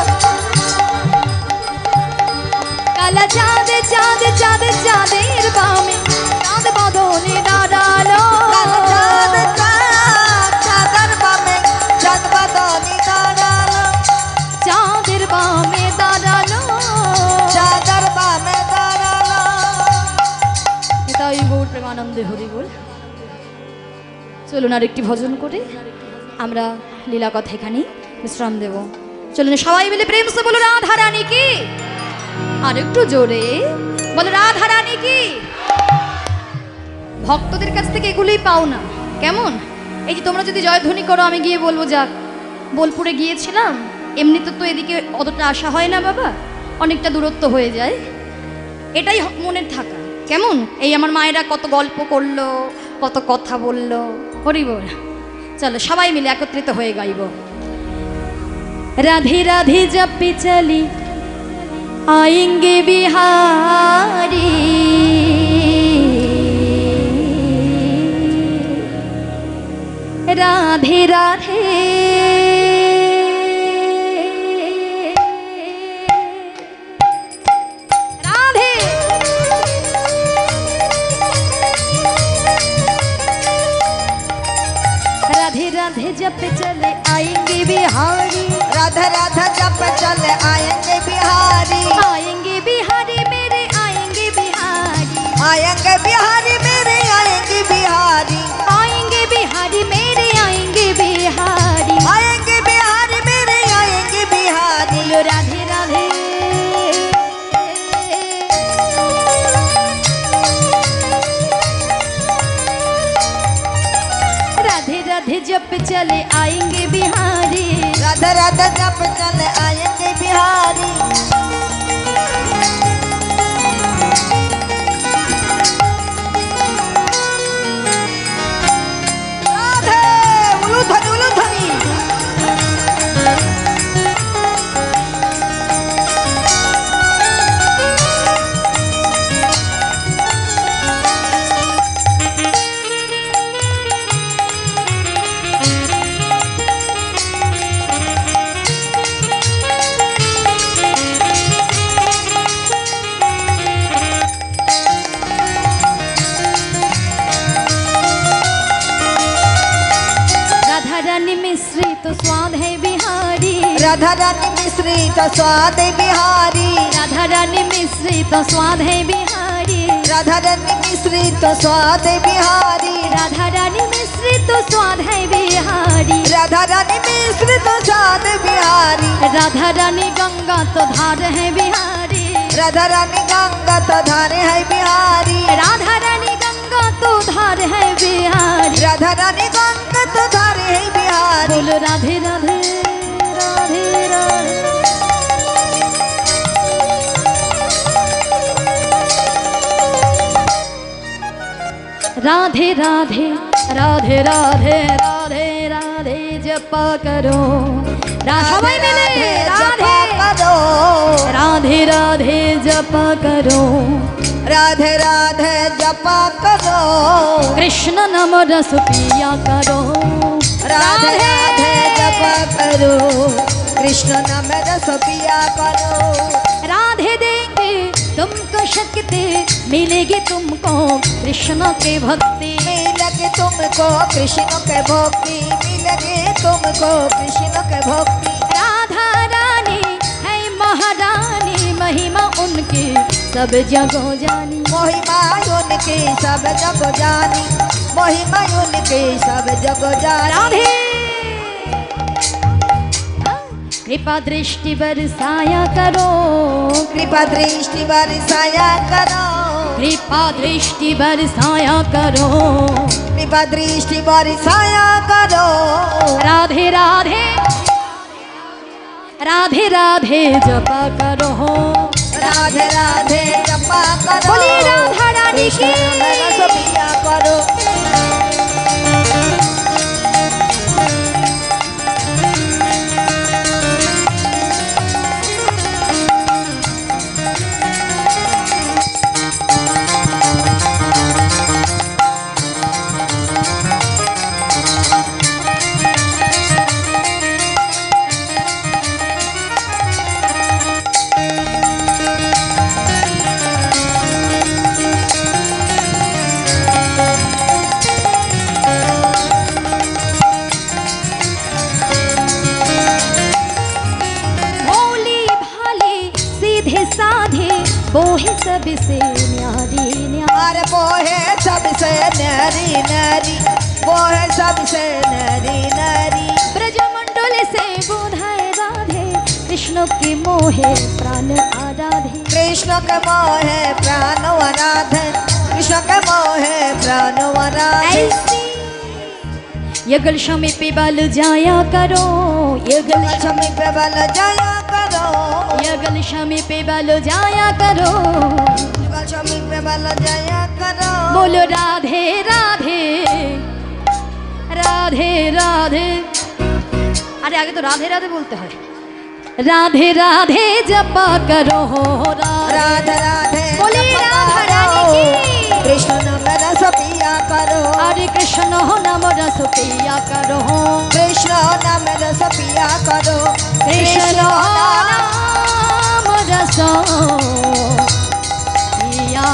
কালা চাঁদ চাঁদ চাঁদ চাঁদের বামে, চাঁদ বদনে দাঁড়ালো। কালা চাঁদ চাঁদের বামে, চাঁদ বদনী দাঁড়ালো। চাঁদের বামে দাঁড়ালো। চাঁদের বামে দাঁড়ালো। নিতাই গৌর প্রেমানন্দে হরি বল। চলুন আর একটি ভজন করে আমরা লীলা কথা এখানে বিশ্রাম দেব। চলুন সবাই মিলে প্রেম সে বলো রাধা রানী কি। আর একটু জোরে বলো রাধা রানী কি। ভক্তদের কাছ থেকে এগুলোই পাও না, কেমন? এই যে তোমরা যদি জয়ধ্বনি করো, আমি গিয়ে বলবো যাক বোলপুরে গিয়েছিলাম, এমনিতে তো এদিকে অতটা আসা হয় না বাবা, অনেকটা দূরত্ব হয়ে যায়, এটাই মনের থাকা, কেমন? এই আমার মায়েরা কত গল্প করলো, কত কথা বললো, হরি বল। চলো সবাই মিলে একত্রিত হয়ে গাইব। রাধে রাধে জপে চলি आएंगे बिहारी, राधे राधे राधे। राधे राधे जप चले आएंगे बिहारी, राधा राधा जप चले आएंगे बिहारी। आएंगे बिहारी मेरे आएंगे बिहारी, आएंगे बिहारी मेरे आएंगे बिहारी। आएंगे बिहारी मेरे आएंगे बिहारी। आएंगे बिहारी मेरे आएंगे बिहारी। बोलो राधे राधे। राधे राधे जप चले आएंगे बिहारी, राधा राधा का जब चले आएंगे बिहारी। राधे उलूधनी उलूधनी। राधा रानी मिश्रित स्वाद है बिहारी, राधा रानी मिश्रित स्वाद बिहारी। राधा रानी मिश्रित स्वाद है बिहारी, राधा रानी मिश्रित स्वाद बिहारी। राधा रानी मिश्रित स्वाद है बिहारी। राधा रानी मिश्रित स्वाद बिहारी। राधा रानी गंगा तो धार है बिहारी, राधा रानी गंगा तो धारे है बिहारी। राधा रानी गंगा तो धार है बिहारी। राधा रानी गंगा तो धारे है बिहारी। बोलो राधे राधे राधे राधे। राधे राधे राधे राधे राधे राधे जपा करो। सबाई मिले राधे करो। राधे राधे जपा करो। राधे राधे जपा करो। कृष्ण नाम रस पिया करो। राधे राधे जपा करो। कृष्ण नाम रस पिया करो। राधे देंगे तुमको शक्ति, मिलेगी तुमको कृष्ण के भक्ति। मिलेगी तुमको कृष्ण के भक्ति। मिलेगी तुमको कृष्ण के भक्ति। राधा रानी है महारानी, महिमा उनकी सब जगह जानी। महिमा उनकी सब जगह जानी। महिमा उनकी सब जगह जानी। राधे कृपा दृष्टि बरसाया करो। कृपा दृष्टि बरसाया करो। कृपा दृष्टि बरसाया करो। कृपा दृष्टि बरसाया करो। राधे राधे राधे राधे जपा करो। राधे राधे जपा करो। बोलिए राधा रानी की। कृष्ण नाम रस पिया करो। वो है सबसे न्यारी न्यारी। अरे वो है सबसे नारी नारी। वो है सबसे नारी नारी। ब्रजमंडल से बोधाए राधे, कृष्ण के मोहे प्राण आराधे। कृष्ण के मोहे प्राण आराधे। कृष्ण के मोहे प्राण आराधे। युगल शमी पे बल जाया करो। युगल शमी पे बल जाया करो। युगल शमी पे बल जाया करो। युगल शमी पे बल जाया करो। बोलो राधे राधे राधे राधे। अरे आगे तो राधे राधे बोलते हैं। राधे राधे जपा करो। राधे राधे बोलिए राधा रानी की। कृष्ण नाम रस पिया करो। अरे कृष्ण नाम रस पिया करो। कृष्ण नाम रस पिया करो। कृष्ण नाम रस पिया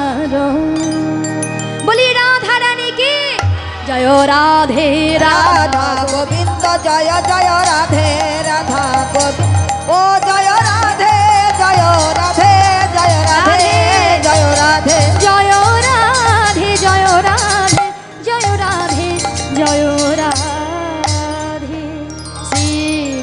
करो। बोलिए राधा रानी की जय। राधे राधा गोविंद जय जय राधे राधा गोविंद। ओ जय राधे जय राधे जय राधे जय राधे जय राधे जय राधे जय राधे जय राधे। श्री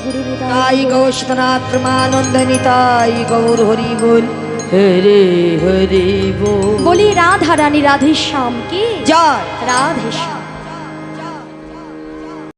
गुरु ताई गौष्ठनाथ प्रमानंद निताई गौर हरि बोल। हरे हरे बोल। बोली राधा रानी राधे श्याम की जय। राधे श्याम।